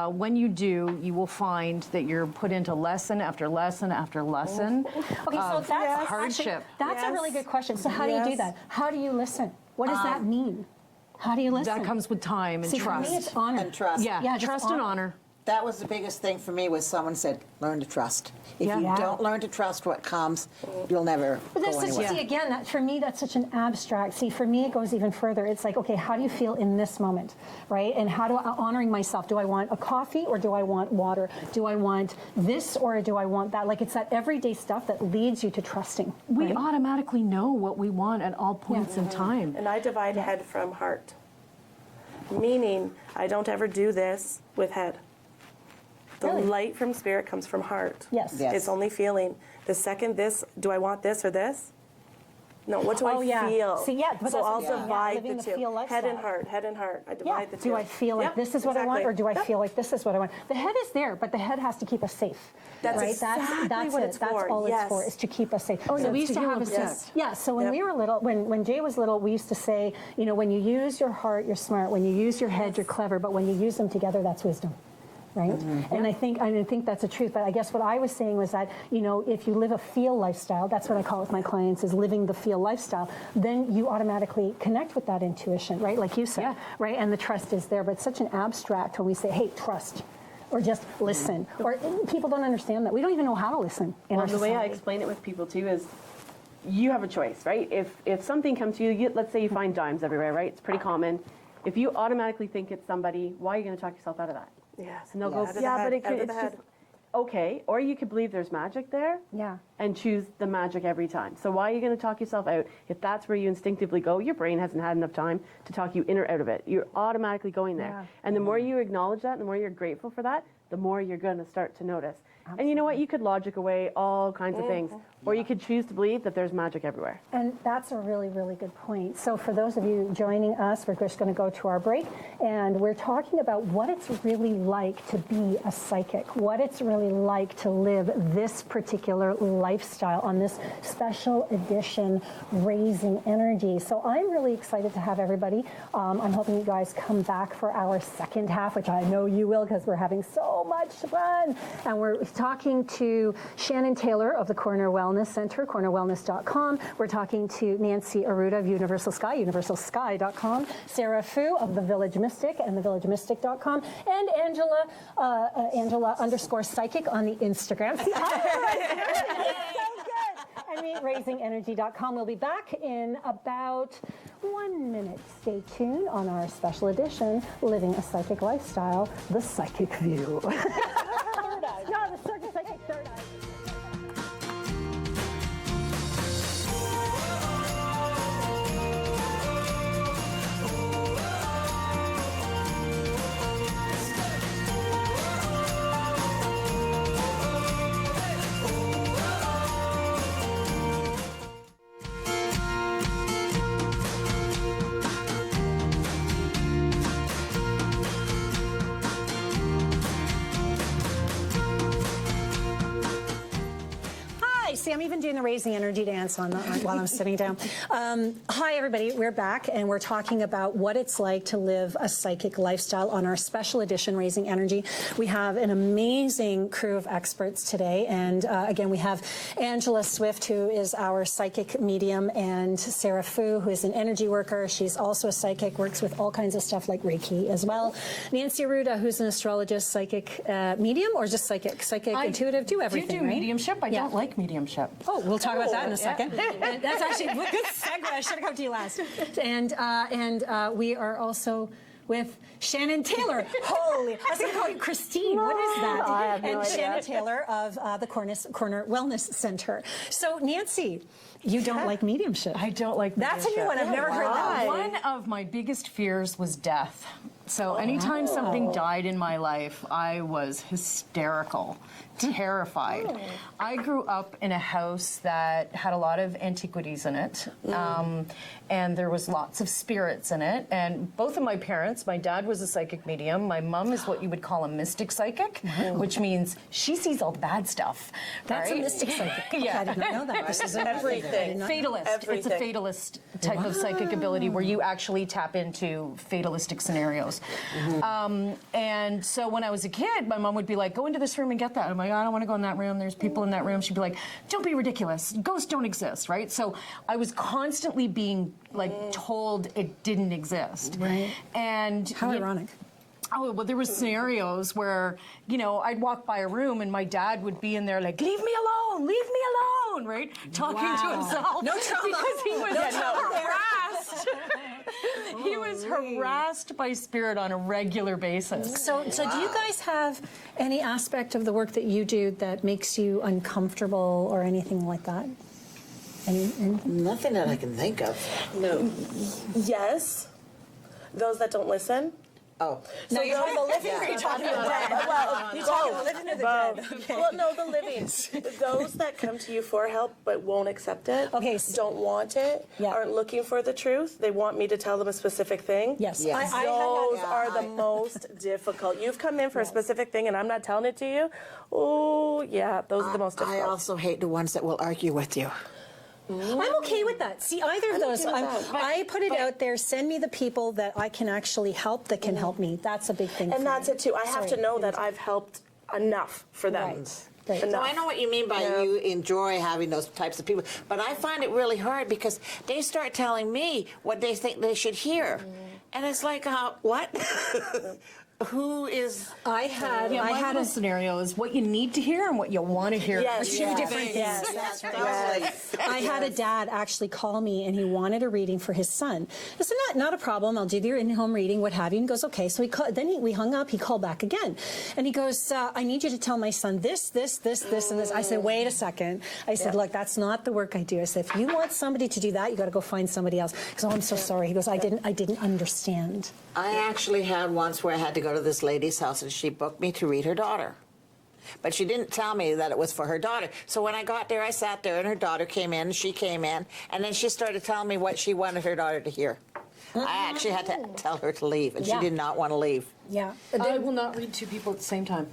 Speaker 4: When you do, you will find that you're put into lesson after lesson after lesson.
Speaker 1: Okay, so that's
Speaker 4: hardship.
Speaker 1: Actually, that's a really good question. So how do you do that? How do you listen? What does that mean? How do you listen?
Speaker 4: That comes with time and
Speaker 1: See,
Speaker 4: trust.
Speaker 1: for me, it's honor.
Speaker 2: And trust.
Speaker 4: Yeah,
Speaker 1: just
Speaker 4: trust and honor.
Speaker 2: That was the biggest thing for me was someone said, learn to trust. If you
Speaker 1: Yeah.
Speaker 2: don't learn to trust what comes, you'll never
Speaker 1: But that's
Speaker 2: go
Speaker 1: such,
Speaker 2: anywhere.
Speaker 1: see, again, that, for me, that's such an abstract. See, for me, it goes even further. It's like, okay, how do you feel in this moment, right? And how do I, honoring myself, do I want a coffee or do I want water? Do I want this or do I want that? Like, it's that everyday stuff that leads you to trusting.
Speaker 4: We
Speaker 1: right?
Speaker 4: automatically know what we want at all points in time.
Speaker 3: And I divide head from heart, meaning I don't ever do this with head. The
Speaker 1: Really?
Speaker 3: light from spirit comes from heart.
Speaker 1: Yes.
Speaker 2: Yes.
Speaker 3: It's only feeling. The second this, do I want this or this? No, what do
Speaker 1: Oh,
Speaker 3: I
Speaker 1: yeah.
Speaker 3: feel?
Speaker 1: See, yeah, but
Speaker 3: so
Speaker 1: that's
Speaker 3: I'll
Speaker 1: what- yeah.
Speaker 3: divide
Speaker 1: Living
Speaker 3: the
Speaker 1: the
Speaker 3: two.
Speaker 1: feel
Speaker 3: Head and
Speaker 1: lifestyle.
Speaker 3: heart, head and heart. I
Speaker 1: Yeah.
Speaker 3: divide the two.
Speaker 1: Do I feel like
Speaker 3: Yep,
Speaker 1: this is what I want,
Speaker 3: exactly.
Speaker 1: or do I
Speaker 3: Yep.
Speaker 1: feel like this is what I want? The head is there, but the head has to keep us safe.
Speaker 3: That's
Speaker 1: right?
Speaker 3: exactly
Speaker 1: that's
Speaker 3: what
Speaker 1: it.
Speaker 3: it's
Speaker 1: That's
Speaker 3: for,
Speaker 1: all it's
Speaker 3: yes.
Speaker 1: for, is to keep us safe.
Speaker 4: Oh, yeah,
Speaker 1: So
Speaker 4: we used to
Speaker 1: you
Speaker 4: have a
Speaker 1: yes.
Speaker 4: set.
Speaker 1: Yeah. So when
Speaker 3: Yep.
Speaker 1: we were little, when Jay was little, we used to say, you know, when you use your heart, you're smart. When you use your head, you're clever. But when you use them together, that's wisdom. Right, and I think that's the truth. But I guess what I was saying was that, you know, if you live a feel lifestyle, that's what I call it with my clients, is living the feel lifestyle. Then you automatically connect with that intuition, right? Like you said,
Speaker 4: Yeah.
Speaker 1: right? And the trust is there. But it's such an abstract when we say, "Hey, trust," or just listen. Or people don't understand that. We don't even know how to listen in
Speaker 5: Well,
Speaker 1: our
Speaker 5: the way I
Speaker 1: society.
Speaker 5: explain it with people too is, you have a choice, right? If something comes to you, let's say you find dimes everywhere, right? It's pretty common. If you automatically think it's somebody, why are you going to talk yourself out of that?
Speaker 3: Yes.
Speaker 5: And they'll
Speaker 3: Out
Speaker 5: go,
Speaker 3: of the
Speaker 5: yeah,
Speaker 3: head,
Speaker 5: but it
Speaker 3: out
Speaker 5: could,
Speaker 3: of
Speaker 5: it's
Speaker 3: the
Speaker 5: just
Speaker 3: head.
Speaker 5: okay. Or you could believe there's magic there.
Speaker 1: Yeah.
Speaker 5: And choose the magic every time. So why are you going to talk yourself out if that's where you instinctively go? Your brain hasn't had enough time to talk you in or out of it. You're automatically going there.
Speaker 1: Yeah.
Speaker 5: And the more you acknowledge that, the more you're grateful for that, the more you're going to start to notice. And you know what? You could logic away all kinds of things. Or you could choose to believe that there's magic everywhere.
Speaker 1: And that's a really, really good point. So for those of you joining us, we're just going to go to our break, and we're talking about what it's really like to be a psychic, what it's really like to live this particular lifestyle on this special edition Raising Energy. So I'm really excited to have everybody. I'm hoping you guys come back for our second half, which I know you will, because we're having so much fun. And we're talking to Shannon Taylor of the Corner Wellness Center, cornerwellness.com. We're talking to Nancy Arruda of Universal Sky, universalsky.com. Sarah Fu of The Village Mystic and thevillagemystic.com. And Angela, Angela_psychic on the Instagram. See, so good. I mean, raisingenergy.com. We'll be back in about 1 minute. Stay tuned on our special edition, Living a Psychic Lifestyle, The Psychic View. Third eye. No, the Circus Psychic Third Eye. See, I'm even doing the Raising Energy dance on while I'm sitting down. Hi, everybody. We're back, and we're talking about what it's like to live a psychic lifestyle on our special edition, Raising Energy. We have an amazing crew of experts today, and again, we have Angela Swift, who is our psychic medium, and Sarah Fu, who is an energy worker. She's also a psychic, works with all kinds of stuff like Reiki as well. Nancy Arruda, who's an astrologist, psychic medium, or just psychic, intuitive, do everything,
Speaker 4: do
Speaker 1: right?
Speaker 4: mediumship. I don't like mediumship.
Speaker 1: Oh, we'll talk about that in a second. And that's actually a good segue. I should have come to you last. And we are also with Shannon Taylor. Holy, I was going to call you Christine. What is that?
Speaker 5: I have no idea.
Speaker 1: Shannon Taylor of the Corner Wellness Center. So, Nancy, you don't like mediumship.
Speaker 4: I don't like
Speaker 1: That's a new
Speaker 4: mediumship.
Speaker 1: one. I've never heard that one.
Speaker 4: One of my biggest fears was death. So anytime something died in my life, I was hysterical, terrified. I grew up in a house that had a lot of antiquities in it, and there was lots of spirits in it. And both of my parents, my dad was a psychic medium. My mom is what you would call a mystic psychic, which means she sees all the bad stuff.
Speaker 1: That's
Speaker 4: right?
Speaker 1: a mystic psychic.
Speaker 4: Yeah.
Speaker 1: I didn't know that. This is
Speaker 3: Everything.
Speaker 4: Fatalist. It's a
Speaker 3: Everything.
Speaker 4: fatalist type of psychic ability where you actually tap into fatalistic scenarios. And so when I was a kid, my mom would be like, go into this room and get that. I'm like, I don't want to go in that room. There's people in that room. She'd be like, don't be ridiculous. Ghosts don't exist, right? So I was constantly being like told it didn't exist.
Speaker 1: Right.
Speaker 4: And
Speaker 1: How ironic.
Speaker 4: Oh, well, there was scenarios where, you know, I'd walk by a room and my dad would be in there like, leave me alone, right? Talking to himself.
Speaker 1: No trauma.
Speaker 4: Because he was
Speaker 1: trauma there.
Speaker 4: harassed. He was harassed by spirit on a regular basis.
Speaker 1: So do you guys have any aspect of the work that you do that makes you uncomfortable or anything like that?
Speaker 2: Nothing that I can think of.
Speaker 3: No. Yes. Those that don't listen.
Speaker 2: Oh.
Speaker 1: No, you're talking about living or you're talking about dead?
Speaker 3: Well,
Speaker 1: You're talking about living or the dead? Okay.
Speaker 3: Well, no, the living. Those that come to you for help but won't accept it,
Speaker 1: Okay,
Speaker 3: don't want it,
Speaker 1: Yeah.
Speaker 3: aren't looking for the truth, they want me to tell them a specific thing.
Speaker 1: Yes.
Speaker 2: Yes.
Speaker 3: Those
Speaker 2: Yeah,
Speaker 3: are the most difficult. You've come in for a specific thing and I'm not telling it to you. Oh, yeah, those are the most difficult.
Speaker 2: I also hate the ones that will argue with you.
Speaker 1: I'm okay with that. See, either of those,
Speaker 3: okay with that.
Speaker 1: I put it out there, send me the people that I can actually help that can help me. That's a big thing for
Speaker 3: And that's
Speaker 1: me.
Speaker 3: it too. I have to know that I've helped enough for them.
Speaker 1: Right. Right.
Speaker 2: So
Speaker 3: Enough.
Speaker 2: I know what you mean by you enjoy having those types of people, but I find it really hard because they start telling me what they think they should hear. And it's like, what? Who is...
Speaker 1: I had
Speaker 4: a scenario is what you need to hear and what you want to hear.
Speaker 3: Yes,
Speaker 4: are two
Speaker 3: yes.
Speaker 4: different things.
Speaker 1: Yes, that's
Speaker 2: Yes.
Speaker 1: I had a dad actually call me and he wanted a reading for his son. I said, not a problem. I'll do your in-home reading, what have you. And he goes, okay. So we hung up. He called back again. And he goes, I need you to tell my son this, and this. I said, wait a second. I said, look, that's not the work I do. I said, if you want somebody to do that, you got to go find somebody else. Because, I'm so sorry. He goes, I didn't understand.
Speaker 2: I actually had once where I had to go to this lady's house and she booked me to read her daughter. But she didn't tell me that it was for her daughter. So when I got there, I sat there and her daughter came in, she came in, and then she started telling me what she wanted her daughter to hear. I actually had to tell her to leave, and she did not want to leave.
Speaker 1: Yeah.
Speaker 4: I will not read two people at the same time.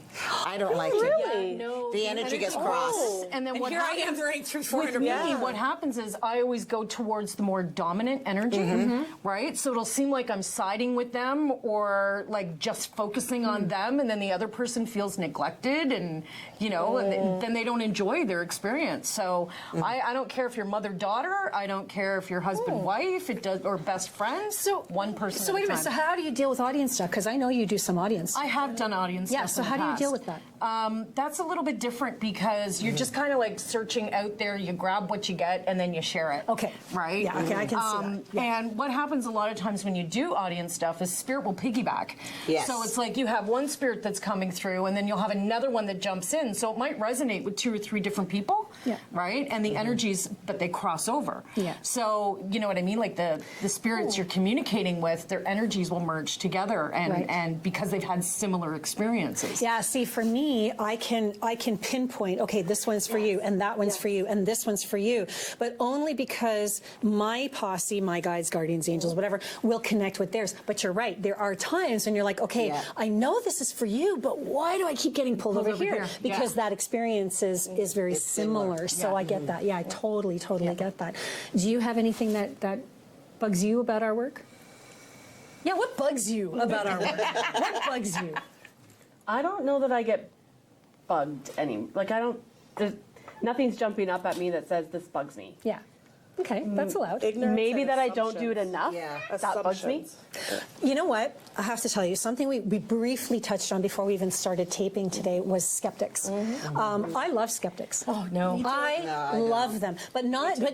Speaker 2: I don't like to.
Speaker 3: Really?
Speaker 4: No,
Speaker 2: The energy gets crossed.
Speaker 4: And then what
Speaker 1: Here I am
Speaker 4: happens
Speaker 1: running through
Speaker 4: with
Speaker 1: 400
Speaker 4: me,
Speaker 1: people.
Speaker 4: what happens is I always go towards the more dominant energy, right? So it'll seem like I'm siding with them or like just focusing on them, and then the other person feels neglected, and you know, and then they don't enjoy their experience. So I don't care if you're mother-daughter, I don't care if you're husband-wife, it does, or best friends. So one person.
Speaker 1: So wait a minute. So how do you deal with audience stuff? Because I know you do some audience.
Speaker 4: I have done audience
Speaker 1: Yeah,
Speaker 4: stuff
Speaker 1: so
Speaker 4: in the
Speaker 1: how do you
Speaker 4: past.
Speaker 1: deal with that?
Speaker 4: That's a little bit different because you're just kind of like searching out there. You grab what you get and then you share it.
Speaker 1: Okay.
Speaker 4: Right?
Speaker 1: Yeah, okay, I can see that. Yeah.
Speaker 4: And what happens a lot of times when you do audience stuff is spirit will piggyback.
Speaker 2: Yes.
Speaker 4: So it's like you have one spirit that's coming through and then you'll have another one that jumps in. So it might resonate with 2 or 3 different people.
Speaker 1: Yeah.
Speaker 4: Right? And the energies, but they cross over.
Speaker 1: Yeah.
Speaker 4: So, you know what I mean? Like the spirits you're communicating with, their energies will merge together and because they've had similar experiences.
Speaker 1: Yeah, see, for me, I can pinpoint, okay, this one's for you, and that one's for you, and this one's for you, but only because my posse, my guides, guardians, angels, whatever, will connect with theirs. But you're right, there are times when you're like, okay, I know this is for you, but why do I keep getting pulled over here? Because that experience is very similar. So I get that. Yeah, I totally get that. Do you have anything that bugs you about our work? Yeah, what bugs you about our work? What bugs you?
Speaker 5: I don't know that I get bugged like nothing's jumping up at me that says this bugs me.
Speaker 1: Yeah. Okay, that's allowed.
Speaker 3: Ignorance
Speaker 5: Maybe
Speaker 3: and
Speaker 5: that I don't do it
Speaker 3: assumptions.
Speaker 5: enough.
Speaker 2: Yeah.
Speaker 5: That bugs me.
Speaker 1: You know what? I have to tell you, something we briefly touched on before we even started taping today was skeptics. I love skeptics.
Speaker 4: Oh, no.
Speaker 1: I love them. But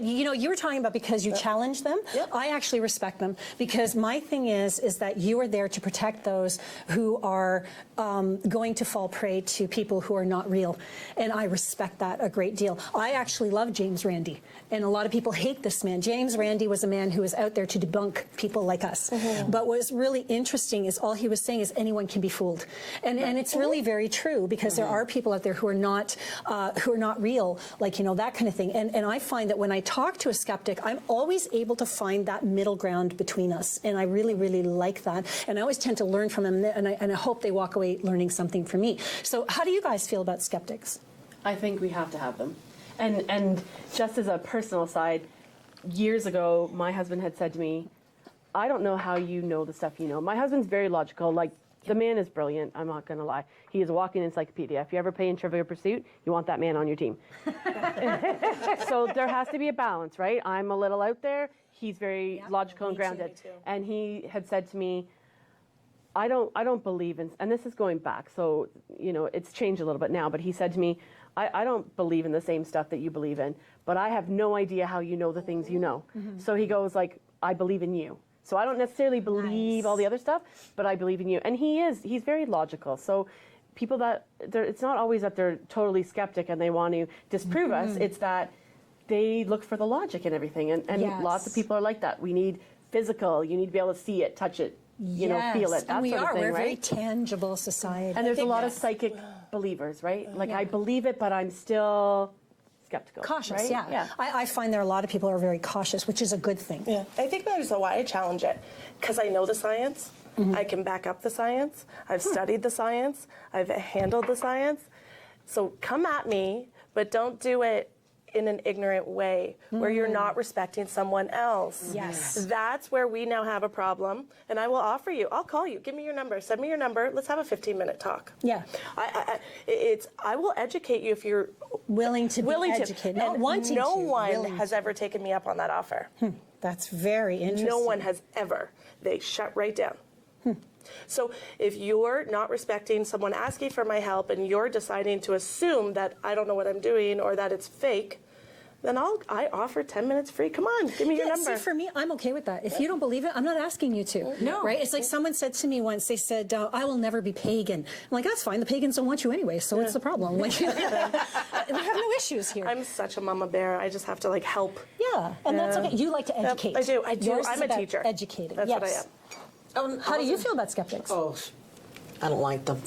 Speaker 1: you know, you were talking about because you challenge them. I actually respect them because my thing is that you are there to protect those who are going to fall prey to people who are not real. And I respect that a great deal. I actually love James Randi. And a lot of people hate hate this man. James Randi was a man who was out there to debunk people like us. But what was really interesting is all he was saying is anyone can be fooled. And it's really very true, because there are people out there who are not real, like, you know, that kind of thing. And I find that when I talk to a skeptic, I'm always able to find that middle ground between us. And I really, really like that. And I always tend to learn from them, and I hope they walk away learning something from me. So how do you guys feel about skeptics?
Speaker 5: I think we have to have them. And just as a personal side, years ago, my husband had said to me, I don't know how you know the stuff you know. My husband's very logical. Like, the man is brilliant. I'm not going to lie. He is a walking encyclopedia. If you ever play in Trivial Pursuit, you want that man on your team. So there has to be a balance, right? I'm a little out there. He's very logical and grounded.
Speaker 3: Me too.
Speaker 5: And he had said to me, I don't believe in, and this is going back, so, you know, it's changed a little bit now, but he said to me, I don't believe in the same stuff that you believe in, but I have no idea how you know the things you know. So he goes like, I believe in you. So I don't necessarily believe all the other stuff, but I believe in you. And he's very logical. So people it's not always that they're totally skeptic and they want to disprove us, it's that they look for the logic in everything. And lots of people are like that. We need physical, you need to be able to see it, touch it, you know, feel it, that
Speaker 1: and we
Speaker 5: sort of
Speaker 1: are.
Speaker 5: thing,
Speaker 1: We're a very
Speaker 5: right?
Speaker 1: tangible society.
Speaker 5: And there's a lot of psychic believers, right? Like, I believe it, but I'm still skeptical.
Speaker 1: Cautious,
Speaker 5: right?
Speaker 1: yeah. I find there are a lot of people who are very cautious, which is a good thing.
Speaker 3: Yeah, I think there's a why I challenge it, because I know the science. I can back up the science. I've studied the science. I've handled the science. So come at me, but don't do it in an ignorant way where you're not respecting someone else.
Speaker 1: Yes.
Speaker 3: That's where we now have a problem, and I will offer you, I'll call you, give me your number, send me your number, let's have a 15-minute talk.
Speaker 1: Yeah.
Speaker 3: I will educate you if you're
Speaker 1: Willing to be educated, not
Speaker 3: and
Speaker 1: wanting
Speaker 3: no
Speaker 1: to.
Speaker 3: one
Speaker 1: willing
Speaker 3: has
Speaker 1: to.
Speaker 3: ever taken me up on that offer.
Speaker 1: That's very interesting.
Speaker 3: No one has ever. They shut right down. So if you're not respecting someone asking for my help and you're deciding to assume that I don't know what I'm doing or that it's fake, then I offer 10 minutes free. Come on, give me your number.
Speaker 1: See, for me, I'm okay with that. If you don't believe it, I'm not asking you to.
Speaker 4: No.
Speaker 1: Right? It's like someone said to me once, they said, I will never be pagan. I'm like, that's fine. The pagans don't want you anyway, so what's the problem? Like, we have no issues here.
Speaker 3: I'm such a mama bear. I just have to, like, help.
Speaker 1: Yeah, and that's okay. You like to educate.
Speaker 3: I do.
Speaker 1: Yours
Speaker 3: I'm
Speaker 1: is
Speaker 3: a
Speaker 1: about
Speaker 3: teacher.
Speaker 1: Educating.
Speaker 3: That's
Speaker 1: yes.
Speaker 3: what I am.
Speaker 1: How do you feel about skeptics?
Speaker 2: Oh, I don't like them.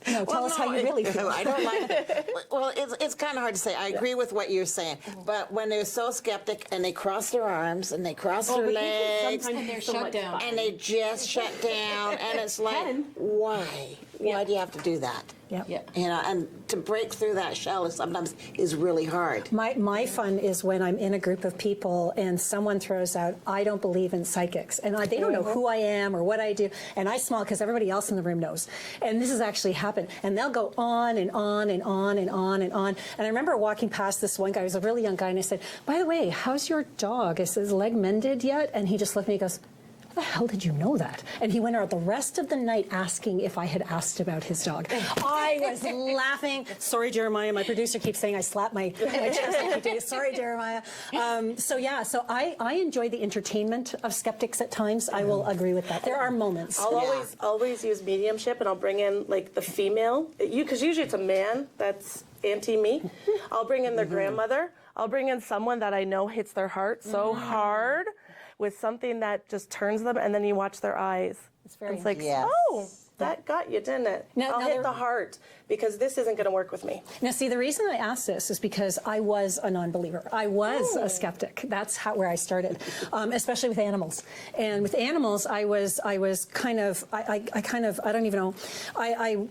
Speaker 1: No, tell us how you really feel.
Speaker 2: I don't like it. Well, it's kind of hard to say. I agree with what you're saying, but when they're so skeptic and they cross their arms and they cross their legs
Speaker 5: And
Speaker 4: they're shut down.
Speaker 2: and they just shut down, and it's like, why? Why do you have to do that?
Speaker 1: Yep.
Speaker 4: Yeah.
Speaker 2: You know, and to break through that shell sometimes is really hard.
Speaker 1: My fun is when I'm in a group of people and someone throws out, I don't believe in psychics. And they don't know who I am or what I do. And I smile because everybody else in the room knows. And this has actually happened. And they'll go on and on and on and on and on. And I remember walking past this one guy, he was a really young guy, and I said, by the way, how's your dog? Is his leg mended yet? And he just looked at me and goes, how the hell did you know that? And he went out the rest of the night asking if I had asked about his dog. I was laughing. Sorry, Jeremiah. My producer keeps saying I slap my chest. Sorry, Jeremiah. So I enjoy the entertainment of skeptics at times. I will agree with that. There are moments.
Speaker 3: I'll always use mediumship, and I'll bring in, like, the female. Because usually it's a man that's anti-me. I'll bring in their grandmother. I'll bring in someone that I know hits their heart so hard with something that just turns them, and then you watch their eyes. It's like,
Speaker 2: Yes.
Speaker 3: oh, that got you, didn't it?
Speaker 1: Now
Speaker 3: I'll hit
Speaker 1: there-
Speaker 3: the heart, because this isn't going to work with me.
Speaker 1: Now, see, the reason I asked this is because I was a non-believer. I was a skeptic. That's where I started, especially with animals. And with animals, I kind of, I don't even know, I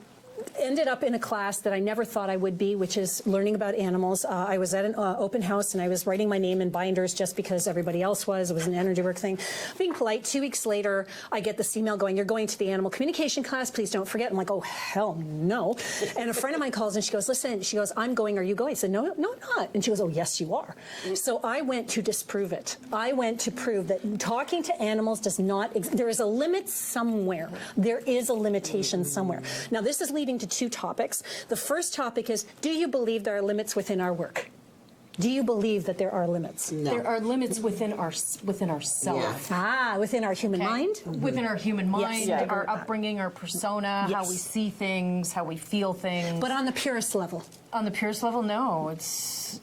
Speaker 1: ended up in a class that I never thought I would be, which is learning about animals. I was at an open house, and I was writing my name in binders just because everybody else was. It was an energy work thing. Being polite, 2 weeks later, I get this email going, you're going to the animal communication class, please don't forget. I'm like, oh, hell no. And a friend of mine calls, and she goes, listen, she goes, I'm going, are you going? I said, no, I'm not. And she goes, oh, yes, you are. So I went to disprove it. I went to prove that talking to animals does not, there is a limit somewhere. There is a limitation somewhere. Now, this is leading to two topics. The first topic is, do you believe there are limits within our work? Do you believe that there are limits?
Speaker 2: No.
Speaker 4: There are limits within ourselves.
Speaker 1: Ah, within our human mind?
Speaker 4: Within our human mind,
Speaker 1: I agree
Speaker 4: our
Speaker 1: with that.
Speaker 4: upbringing, our persona, how
Speaker 1: Yes.
Speaker 4: we see things, how we feel things.
Speaker 1: But on the purest level.
Speaker 4: On the purest level, no. It's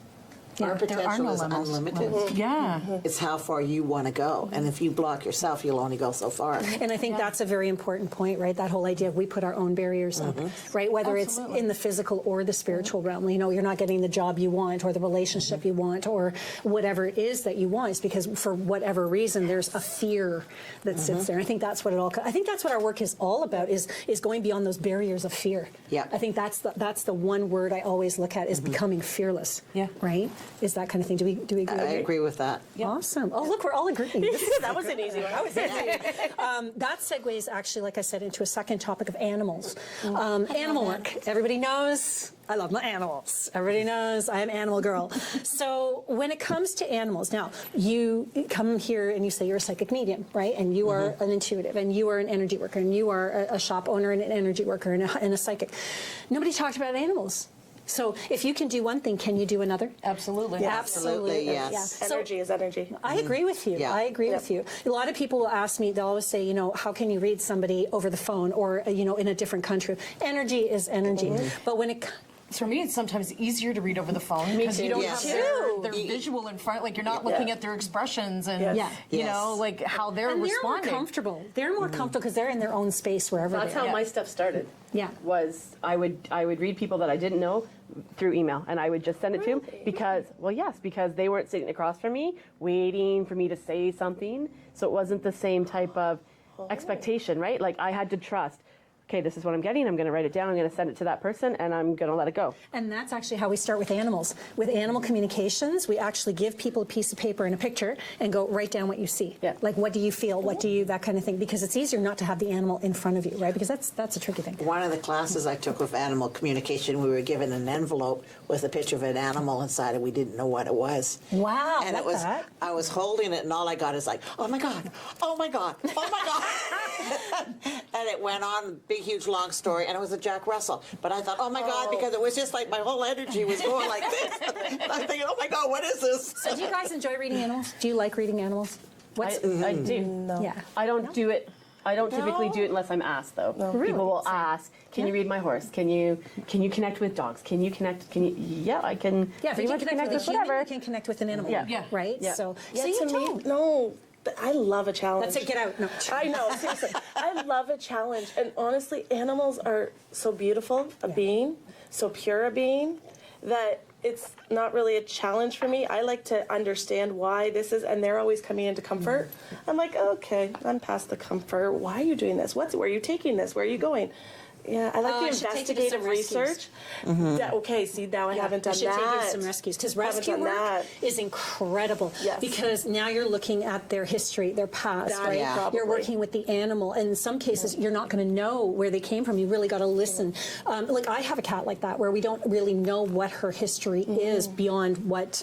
Speaker 2: Our
Speaker 4: there are
Speaker 2: potential
Speaker 4: no
Speaker 2: is
Speaker 4: limits.
Speaker 2: unlimited.
Speaker 4: Yeah.
Speaker 2: It's how far you want to go. And if you block yourself, you'll only go so far.
Speaker 1: And I think that's a very important point, right? That whole idea of we put our own barriers up, right? Whether
Speaker 4: Absolutely.
Speaker 1: it's in the physical or the spiritual realm. You know, you're not getting the job you want or the relationship you want or whatever it is that you want. It's because for whatever reason, there's a fear that sits there. I think that's what I think that's what our work is all about, is going beyond those barriers of fear.
Speaker 2: Yeah.
Speaker 1: I think that's the one word I always look at is becoming fearless.
Speaker 4: Yeah.
Speaker 1: Right? Is that kind of thing. Do we agree?
Speaker 2: I agree with that.
Speaker 1: Awesome. Oh, look, we're all agreeing.
Speaker 3: That was an easy one.
Speaker 1: That segues actually, like I said, into a second topic of animals. Animal work. Everybody knows I love my animals. Everybody knows I am animal girl. So when it comes to animals, now you come here and you say you're a psychic medium, right? And you are an intuitive, and you are an energy worker, and you are a shop owner and an energy worker and a psychic. Nobody talked about animals. So if you can do one thing, can you do another?
Speaker 4: Absolutely.
Speaker 2: Absolutely, yes.
Speaker 1: Yeah. So
Speaker 3: Energy is energy.
Speaker 1: I agree with you.
Speaker 2: Yeah.
Speaker 1: I agree with you. A lot of people will ask me, they'll always say, you know, how can you read somebody over the phone or, you know, in a different country? Energy is energy. But when it
Speaker 4: For me, it's sometimes easier to read over the phone because you don't
Speaker 2: Yes.
Speaker 4: have their visual in front. Like, you're not looking at their expressions and, you know, like how they're
Speaker 1: and they're
Speaker 4: responding.
Speaker 1: more comfortable. They're more comfortable because they're in their own space wherever
Speaker 5: That's
Speaker 1: they are.
Speaker 5: how my stuff started.
Speaker 1: Yeah.
Speaker 5: Was I would read people that I didn't know through email, and I would just send it to them because, well, yes, because they weren't sitting across from me waiting for me to say something, so it wasn't the same type of expectation, right? Like, I had to trust. Okay, this is what I'm getting. I'm going to write it down. I'm going to send it to that person, and I'm going to let it go.
Speaker 1: And that's actually how we start with animals. With animal communications, we actually give people a piece of paper and a picture and go, write down what you see.
Speaker 5: Yeah.
Speaker 1: Like, what do you feel? What do you, that kind of thing. Because it's easier not to have the animal in front of you, right? Because that's a tricky thing.
Speaker 2: One of the classes I took with animal communication, we were given an envelope with a picture of an animal inside, and we didn't know what it was.
Speaker 1: Wow,
Speaker 2: And
Speaker 1: like
Speaker 2: it was,
Speaker 1: that.
Speaker 2: I was holding it, and all I got is like, oh my God, oh my God, oh my God. And it went on, big, huge, long story, and it was a Jack Russell. But I thought, oh my God, because it was just like my whole energy was going like this. And I'm thinking, oh my God, what is this?
Speaker 1: So do you guys enjoy reading animals? Do you like reading animals?
Speaker 5: I do.
Speaker 3: No.
Speaker 1: Yeah.
Speaker 5: I don't do it. I don't typically do it unless I'm asked, though. People will ask, "Can you read my horse? Can you connect with dogs? Can you connect? Can you?" Yeah, I can.
Speaker 1: Yeah, if you
Speaker 5: pretty
Speaker 1: can
Speaker 5: much
Speaker 1: connect with a human,
Speaker 5: whatever.
Speaker 1: you can connect with an animal.
Speaker 5: Yeah.
Speaker 4: Yeah.
Speaker 1: Right?
Speaker 5: Yeah.
Speaker 1: So,
Speaker 3: Yeah,
Speaker 1: so you
Speaker 3: to me,
Speaker 1: don't.
Speaker 3: no. But I love a challenge.
Speaker 1: That's it, get out. No.
Speaker 3: I know, seriously. I love a challenge. And honestly, animals are so beautiful a being, so pure a being, that it's not really a challenge for me. I like to understand why this is, and they're always coming into comfort. I'm like, okay, I'm past the comfort. Why are you doing this? Where are you taking this? Where are you going? Yeah, I like
Speaker 1: I
Speaker 3: the
Speaker 1: should take you to
Speaker 3: investigative
Speaker 1: some rescues.
Speaker 3: research. That, okay, see, now I haven't done
Speaker 1: I should
Speaker 3: that.
Speaker 1: take you to some rescues because
Speaker 3: Haven't
Speaker 1: rescue
Speaker 3: done
Speaker 1: work
Speaker 3: that.
Speaker 1: is incredible.
Speaker 3: Yes.
Speaker 1: Because now you're looking at their history, their past,
Speaker 3: That,
Speaker 1: right?
Speaker 3: yeah. Probably.
Speaker 1: You're working with the animal, and in some cases you're not going to know where they came from. You really got to listen. Like I have a cat like that where we don't really know what her history is beyond what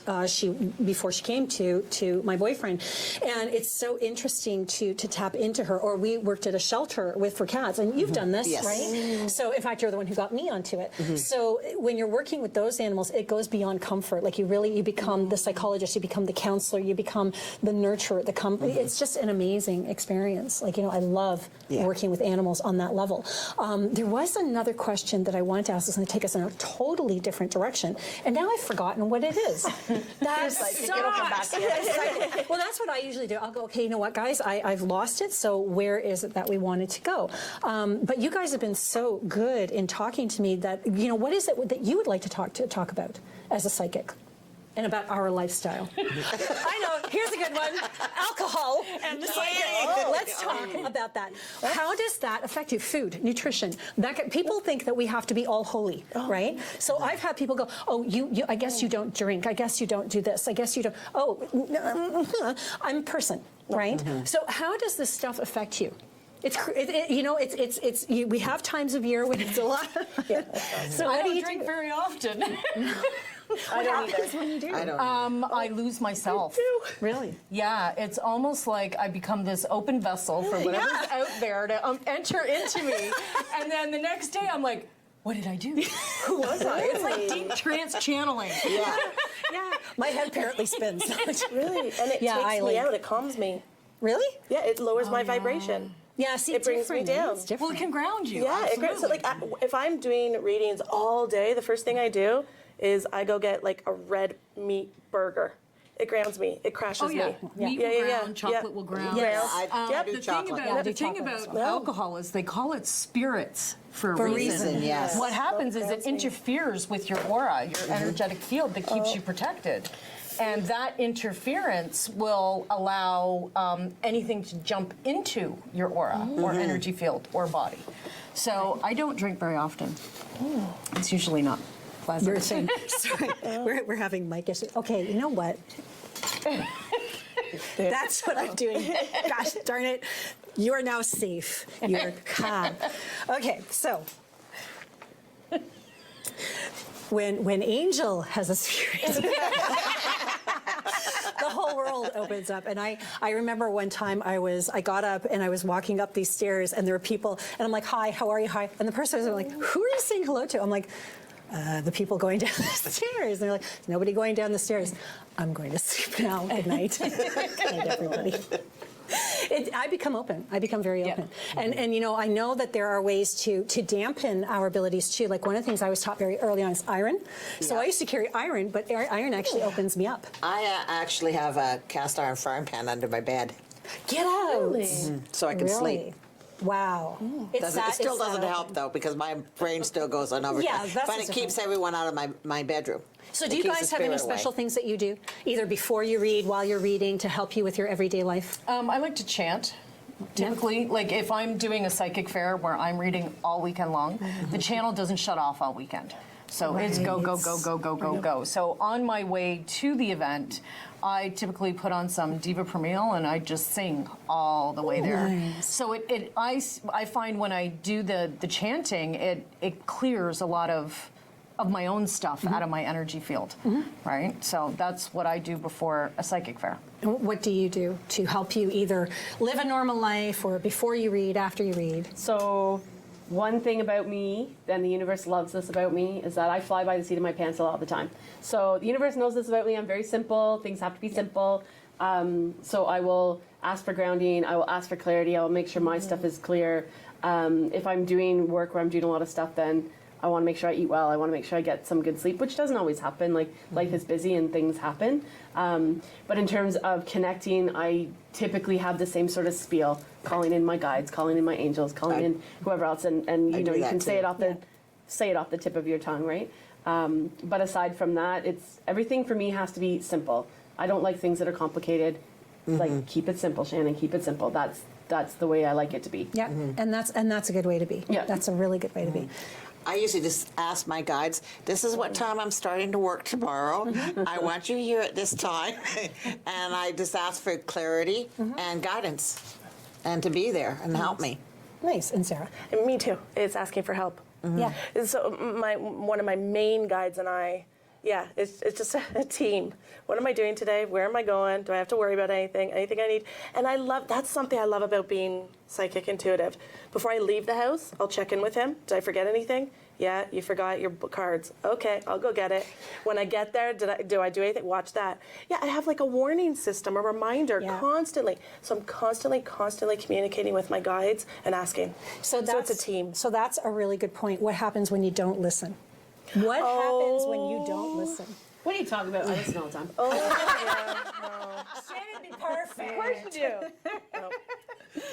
Speaker 1: before she came to my boyfriend, and it's so interesting to tap into her. Or we worked at a shelter for cats, and you've done this,
Speaker 2: Yes.
Speaker 1: right? So in fact, you're the one who got me onto it. So when you're working with those animals, it goes beyond comfort. Like you become the psychologist, you become the counselor, you become the nurturer, the company. It's just an amazing experience. Like, you know, I love working with animals on that level. There was another question that I wanted to ask. It's going to take us in a totally different direction, and now I've forgotten what it is. That sucks.
Speaker 3: it'll come back to you.
Speaker 1: Well, that's what I usually do. I'll go, okay, you know what, guys, I've lost it. So where is it that we wanted to go? But you guys have been so good in talking to me that, you know, what is it that you would like to talk about as a psychic and about our lifestyle? I know, here's a good one. Alcohol and the psychic. Let's talk about that. How does that affect you? Food, nutrition. People think that we have to be all holy, right? So I've had people go, oh, I guess you don't drink. I guess you don't do this. I guess you don't. Oh, I'm a person, right? So how does this stuff affect you? We have times of year when it's a lot. So
Speaker 4: I
Speaker 1: what do
Speaker 4: don't
Speaker 1: you
Speaker 4: drink
Speaker 1: do?
Speaker 4: very often.
Speaker 1: What happens when you do?
Speaker 2: I don't know.
Speaker 4: I lose myself.
Speaker 1: Really?
Speaker 4: Yeah, it's almost like I become this open vessel for whatever's out there to enter into me. And then the next day I'm like, what did I do? Who was I? It's like deep trance channeling.
Speaker 2: Yeah.
Speaker 1: Yeah. My head apparently spins.
Speaker 3: Really? And it takes me out. It calms me.
Speaker 1: Really?
Speaker 3: Yeah, it lowers my vibration.
Speaker 1: Yeah, see,
Speaker 3: It brings me
Speaker 1: different,
Speaker 3: down.
Speaker 1: It's different.
Speaker 4: Well, it can ground you.
Speaker 3: Yeah, it, so like if I'm doing readings all day, the first thing I do is I go get like a red meat burger. It grounds me. It crashes
Speaker 4: Oh, yeah.
Speaker 3: me.
Speaker 4: Meat will ground, chocolate will ground.
Speaker 2: Yeah,
Speaker 3: Yes.
Speaker 2: I do
Speaker 4: The thing
Speaker 2: chocolate.
Speaker 4: about, the
Speaker 1: do
Speaker 4: thing
Speaker 1: chocolate as
Speaker 4: about
Speaker 1: well.
Speaker 4: alcohol is they call it spirits for
Speaker 2: For
Speaker 4: a
Speaker 2: a
Speaker 4: reason.
Speaker 2: reason, yes.
Speaker 4: What happens is it
Speaker 3: grounds me.
Speaker 4: interferes with your aura, your energetic field that keeps you protected. And that interference will allow anything to jump into your aura or energy field or body. So I don't drink very often. It's usually not pleasant.
Speaker 1: You're saying, sorry, we're having mic issues. Okay, you know what? That's what I'm doing. Gosh darn it. You are now safe. You're calm. Okay, so when Angel has a spirit, the whole world opens up. And I remember one time I got up and I was walking up these stairs and there were people and I'm like, hi, how are you? Hi. And the person was like, who are you saying hello to? I'm like, the people going down the stairs. And they're like, there's nobody going down the stairs. I'm going to sleep now. Good night. Good night, everybody. I become open. I become very open. And you know, I know that there are ways to dampen our abilities too. Like one of the things I was taught very early on is iron. So I used to carry iron, but iron actually opens me up.
Speaker 2: I actually have a cast iron frying pan under my bed,
Speaker 1: Get out.
Speaker 2: so I can sleep.
Speaker 1: Wow.
Speaker 2: It still doesn't help though, because my brain still goes on overtime.
Speaker 1: Yeah, that's
Speaker 2: but
Speaker 1: what's
Speaker 2: it keeps everyone out of my bedroom.
Speaker 1: So
Speaker 2: It
Speaker 1: do you
Speaker 2: keeps
Speaker 1: guys
Speaker 2: the
Speaker 1: have any
Speaker 2: spirit away.
Speaker 1: special things that you do, either before you read, while you're reading, to help you with your everyday life?
Speaker 4: I like to chant. Typically, like if I'm doing a psychic fair where I'm reading all weekend long, the channel doesn't shut off all weekend. So it's go, go, go, go, go, go, go. So on my way to the event, I typically put on some Diva Premil and I just sing all the way there.
Speaker 1: Nice.
Speaker 4: So I find when I do the chanting, it clears a lot of my own stuff out of my energy field, right? So that's what I do before a psychic fair.
Speaker 1: And what do you do to help you either live a normal life or before you read, after you read?
Speaker 5: So one thing about me, and the universe loves this about me, is that I fly by the seat of my pants a lot of the time. So the universe knows this about me. I'm very simple. Things have to be simple. So I will ask for grounding. I will ask for clarity. I will make sure my stuff is clear. If I'm doing work where I'm doing a lot of stuff, then I want to make sure I eat well. I want to make sure I get some good sleep, which doesn't always happen. Like life is busy and things happen. But in terms of connecting, I typically have the same sort of spiel, calling in my guides, calling in my angels, calling in whoever else, and you know
Speaker 2: do
Speaker 5: you
Speaker 2: that
Speaker 5: can say
Speaker 2: too.
Speaker 5: it off the tip of your tongue, right? But aside from that, it's everything for me has to be simple. I don't like things that are complicated. Like keep it simple, Shannon. Keep it simple. That's the way I like it to be.
Speaker 1: Yeah, and that's a good way to be.
Speaker 5: Yeah.
Speaker 1: That's a really good way to be.
Speaker 2: I usually just ask my guides, this is what time I'm starting to work tomorrow. I want you here at this time. And I just ask for clarity and guidance and to be there and help me.
Speaker 1: Nice. And Sarah?
Speaker 3: And me too. It's asking for help.
Speaker 1: Yeah.
Speaker 3: And so one of my main guides and I, it's just a team. What am I doing today? Where am I going? Do I have to worry about anything? Anything I need? And that's something I love about being psychic intuitive. Before I leave the house, I'll check in with him. Did I forget anything? Yeah, you forgot your cards. Okay, I'll go get it. When I get there, do I do anything? Watch that. Yeah, I have like a warning system, a reminder constantly. So I'm constantly communicating with my guides and asking. So it's a team.
Speaker 1: So that's a really good point. What happens when you don't listen? What happens when you don't listen?
Speaker 5: What are you talking about? I listen all the time.
Speaker 1: Shannon, be perfect.
Speaker 3: Of course you do.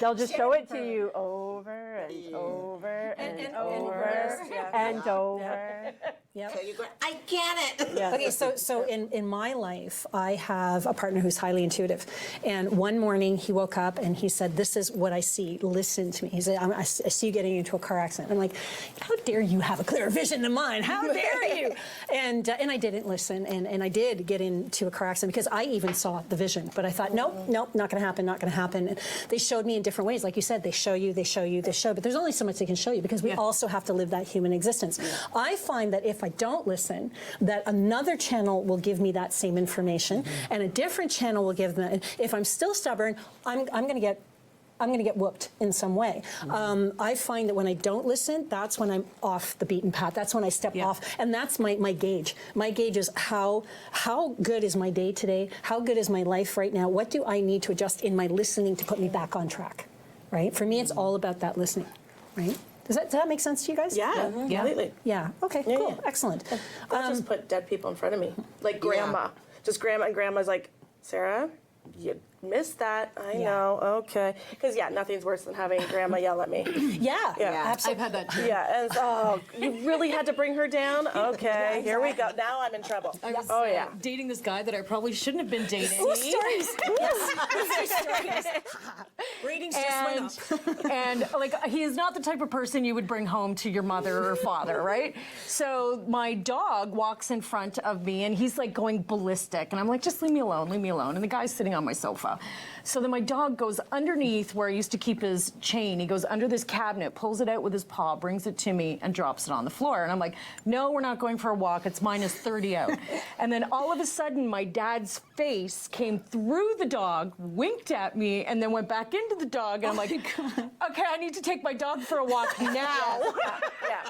Speaker 5: They'll just show it to you over and over and over and over.
Speaker 1: Yep.
Speaker 2: So you're going, I get it.
Speaker 1: Okay, so in my life, I have a partner who's highly intuitive. And one morning he woke up and he said, this is what I see. Listen to me. He said, I see you getting into a car accident. I'm like, how dare you have a clearer vision than mine? How dare you? And I didn't listen. And I did get into a car accident because I even saw the vision. But I thought, nope, not going to happen, not going to happen. And they showed me in different ways. Like you said, they show you. But there's only so much they can show you because we also have to live that human existence. I find that if I don't listen, that another channel will give me that same information, and a different channel will give them. If I'm still stubborn, I'm going to get whooped in some way. I find that when I don't listen, that's when I'm off the beaten path. That's when I step off, and that's my gauge. My gauge is how good is my day today? How good is my life right now? What do I need to adjust in my listening to put me back on track? Right? For me, it's all about that listening. Right? Does that make sense to you guys?
Speaker 3: Yeah, completely.
Speaker 1: Yeah. Okay.
Speaker 3: Yeah,
Speaker 1: cool.
Speaker 3: yeah.
Speaker 1: Excellent.
Speaker 3: They'll just put dead people in front of me, like grandma. Just grandma, and grandma's like, Sarah, you missed that. I know. Okay. Because nothing's worse than having grandma yell at me.
Speaker 1: Yeah.
Speaker 3: Yeah.
Speaker 4: I've had that too.
Speaker 3: Yeah, and you really had to bring her down? Okay, here we go. Now I'm in trouble.
Speaker 4: I was
Speaker 3: yeah.
Speaker 4: dating this guy that I probably shouldn't have been dating.
Speaker 1: Stories. Yes. Ratings just went up.
Speaker 4: And like, he is not the type of person you would bring home to your mother or father, right? So my dog walks in front of me and he's like going ballistic. And I'm like, just leave me alone, leave me alone. And the guy's sitting on my sofa. So then my dog goes underneath where I used to keep his chain. He goes under this cabinet, pulls it out with his paw, brings it to me, and drops it on the floor. And I'm like, no, we're not going for a walk. It's -30 out. And then all of a sudden, my dad's face came through the dog, winked at me, and then went back into the dog. And I'm like, okay, I need to take my dog for a walk now.
Speaker 3: Yeah.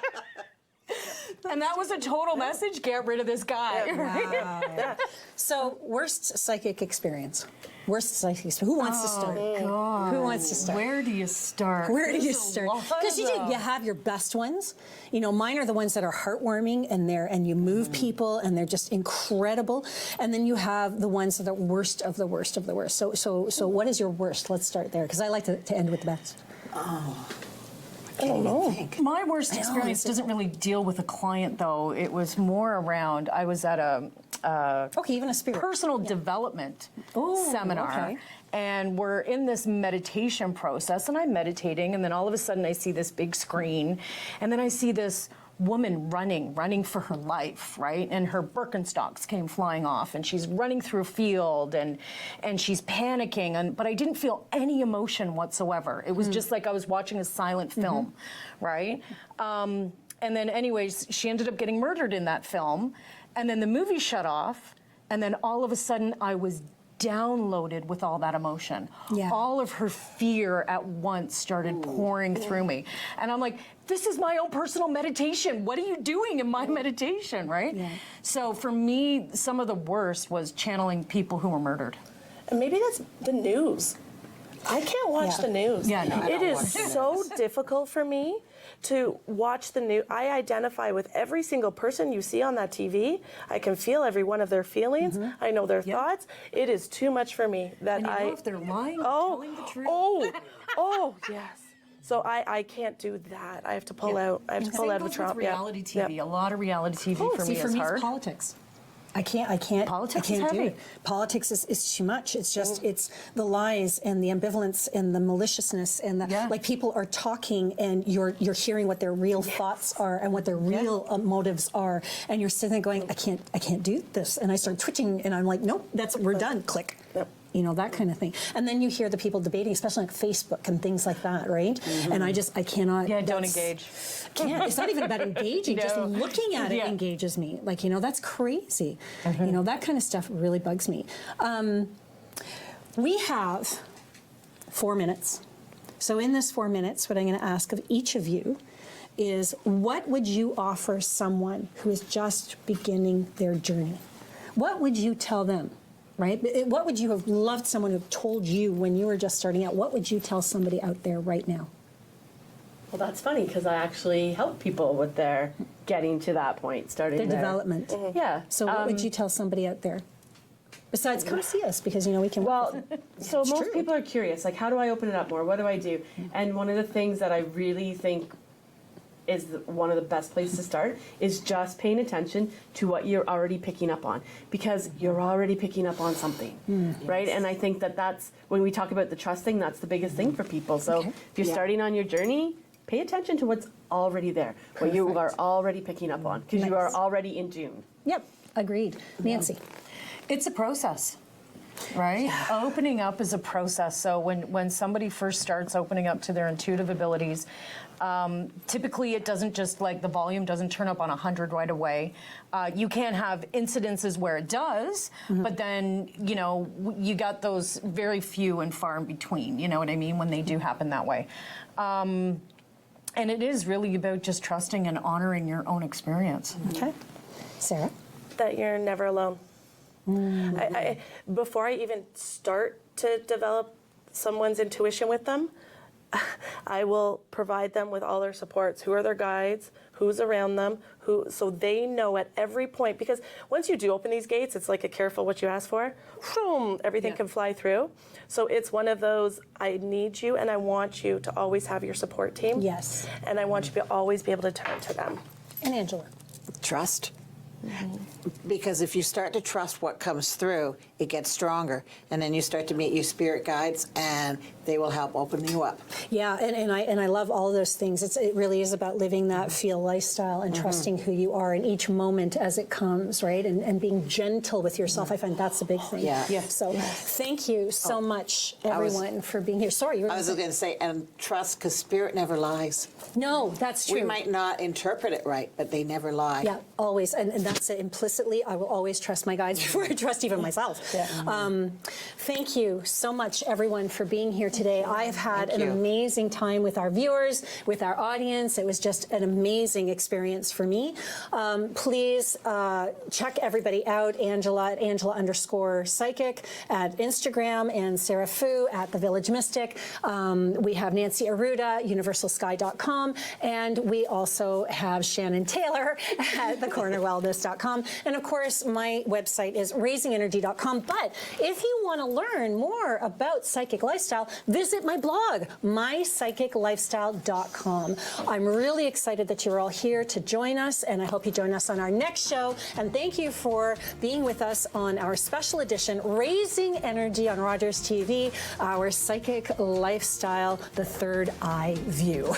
Speaker 4: And that was a total message, get rid of this guy.
Speaker 1: Wow. So, worst psychic experience. Worst psychic experience. Who wants to start?
Speaker 4: God.
Speaker 1: Who wants to start?
Speaker 4: Where do you start?
Speaker 1: Where do you
Speaker 4: There's a
Speaker 1: start?
Speaker 4: lot
Speaker 1: Because
Speaker 4: of them.
Speaker 1: you have your best ones. You know, mine are the ones that are heartwarming and you move people and they're just incredible. And then you have the ones that are worst of the worst of the worst. So what is your worst? Let's start there because I like to end with the best.
Speaker 3: I don't know.
Speaker 4: My worst experience doesn't really deal with a client, though. It was more around, I was at a
Speaker 1: Okay, even a spirit.
Speaker 4: personal development
Speaker 1: Oh,
Speaker 4: seminar.
Speaker 1: okay.
Speaker 4: And we're in this meditation process, and I'm meditating, and then all of a sudden I see this big screen, and then I see this woman running for her life, right? And her Birkenstocks came flying off, and she's running through a field, and she's panicking, but I didn't feel any emotion whatsoever. It was just like I was watching a silent film, right? And then anyways, she ended up getting murdered in that film, and then the movie shut off, and then all of a sudden I was downloaded with all that emotion.
Speaker 1: Yeah.
Speaker 4: All of her fear at once started pouring through me. And I'm like, this is my own personal meditation. What are you doing in my meditation, right?
Speaker 1: Yeah.
Speaker 4: So for me, some of the worst was channeling people who were murdered.
Speaker 3: And maybe that's the news. I can't watch the news.
Speaker 4: Yeah, no, I
Speaker 3: it is so difficult for me to watch the news. I identify with every single person you see on that TV. I can feel every one of their feelings. I know their thoughts. It is too much for me that
Speaker 4: And you
Speaker 3: I.
Speaker 4: know if they're lying or telling the truth.
Speaker 3: Oh, yes. So I can't do that. I have to pull out. I have to pull
Speaker 4: Same
Speaker 3: out of
Speaker 4: goes
Speaker 3: Trump.
Speaker 4: with reality TV. A lot of reality TV for me
Speaker 1: for
Speaker 4: is
Speaker 1: me,
Speaker 4: hard.
Speaker 1: it's politics. I can't.
Speaker 4: Politics
Speaker 1: I can't
Speaker 4: is
Speaker 1: do
Speaker 4: heavy.
Speaker 1: it. Politics is too much. It's just it's the lies and the ambivalence and the maliciousness and the like. People are talking and you're hearing what their real thoughts are and what their real motives are, and you're sitting there going, I can't do this, and I start twitching and I'm like, nope, we're done. Click.
Speaker 3: Yep.
Speaker 1: You know, that kind of thing. And then you hear the people debating, especially like Facebook and things like that, right? And I cannot.
Speaker 4: Yeah, don't engage.
Speaker 1: Can't. It's not even about engaging. Just
Speaker 4: No.
Speaker 1: looking at it
Speaker 4: Yeah.
Speaker 1: engages me. Like, you know, that's crazy. You know, that kind of stuff really bugs me. We have 4 minutes. So in this 4 minutes, what I'm going to ask of each of you is, what would you offer someone who is just beginning their journey? What would you tell them? Right? What would you have loved someone to have told you when you were just starting out? What would you tell somebody out there right now?
Speaker 5: Well, that's funny because I actually help people with their getting to that point, starting
Speaker 1: Their development.
Speaker 5: Yeah.
Speaker 1: So what would you tell somebody out there? Besides, come see us because, you know, we can...
Speaker 5: Well, so
Speaker 1: It's
Speaker 5: most
Speaker 1: true.
Speaker 5: people are curious, like, how do I open it up more? What do I do? And one of the things that I really think is one of the best places to start is just paying attention to what you're already picking up on, because you're already picking up on something, right? And I think that's, when we talk about the trusting, that's the biggest thing for people. So
Speaker 1: Okay.
Speaker 5: if you're starting on your journey, pay attention to what's already there, what you are already picking up on, because you are
Speaker 1: Nice.
Speaker 5: already in tune.
Speaker 1: Yep, agreed. Nancy?
Speaker 4: It's a process, right? Opening up is a process. So when somebody first starts opening up to their intuitive abilities, typically it doesn't just, like, the volume doesn't turn up on 100 right away. You can have incidences where it does, but then, you know, you got those very few and far in between, you know what I mean, when they do happen that way. And it is really about just trusting and honoring your own experience.
Speaker 1: Okay. Sarah?
Speaker 3: That you're never alone. Before I even start to develop someone's intuition with them, I will provide them with all their supports. Who are their guides? Who's around them? So they know at every point, because once you do open these gates, it's like a careful what you ask for. Boom, everything can fly through. So it's one of those, I need you and I want you to always have your support team.
Speaker 1: Yes.
Speaker 3: And I want you to always be able to turn to them.
Speaker 1: And Angela.
Speaker 2: Trust. Because if you start to trust what comes through, it gets stronger. And then you start to meet your spirit guides, and they will help open you up.
Speaker 1: Yeah, and I love all of those things. It really is about living that feel lifestyle and trusting who you are in each moment as it comes, right? And being gentle with yourself. I find that's a big thing.
Speaker 2: Yeah.
Speaker 1: So thank you so much, everyone, for being here. Sorry, you were
Speaker 2: I was going to say, and trust, because spirit never lies.
Speaker 1: No, that's true.
Speaker 2: We might not interpret it right, but they never lie.
Speaker 1: Yeah, always. And that's it. Implicitly, I will always trust my guides before I trust even myself. Thank you so much, everyone, for being here today. I have had an amazing time with our viewers, with our audience. It was just an amazing experience for me. Please check everybody out. Angela at Angela_psychic at Instagram, and Sarah Fu at The Village Mystic. We have Nancy Arruda, universalsky.com, and we also have Shannon Taylor at thecornerwellness.com. And of course, my website is raisingenergy.com. But if you want to learn more about psychic lifestyle, visit my blog, mypsychiclifestyle.com. I'm really excited that you're all here to join us, and I hope you join us on our next show. And thank you for being with us on our special edition, Raising Energy on Rogers TV, our psychic lifestyle, the third eye view.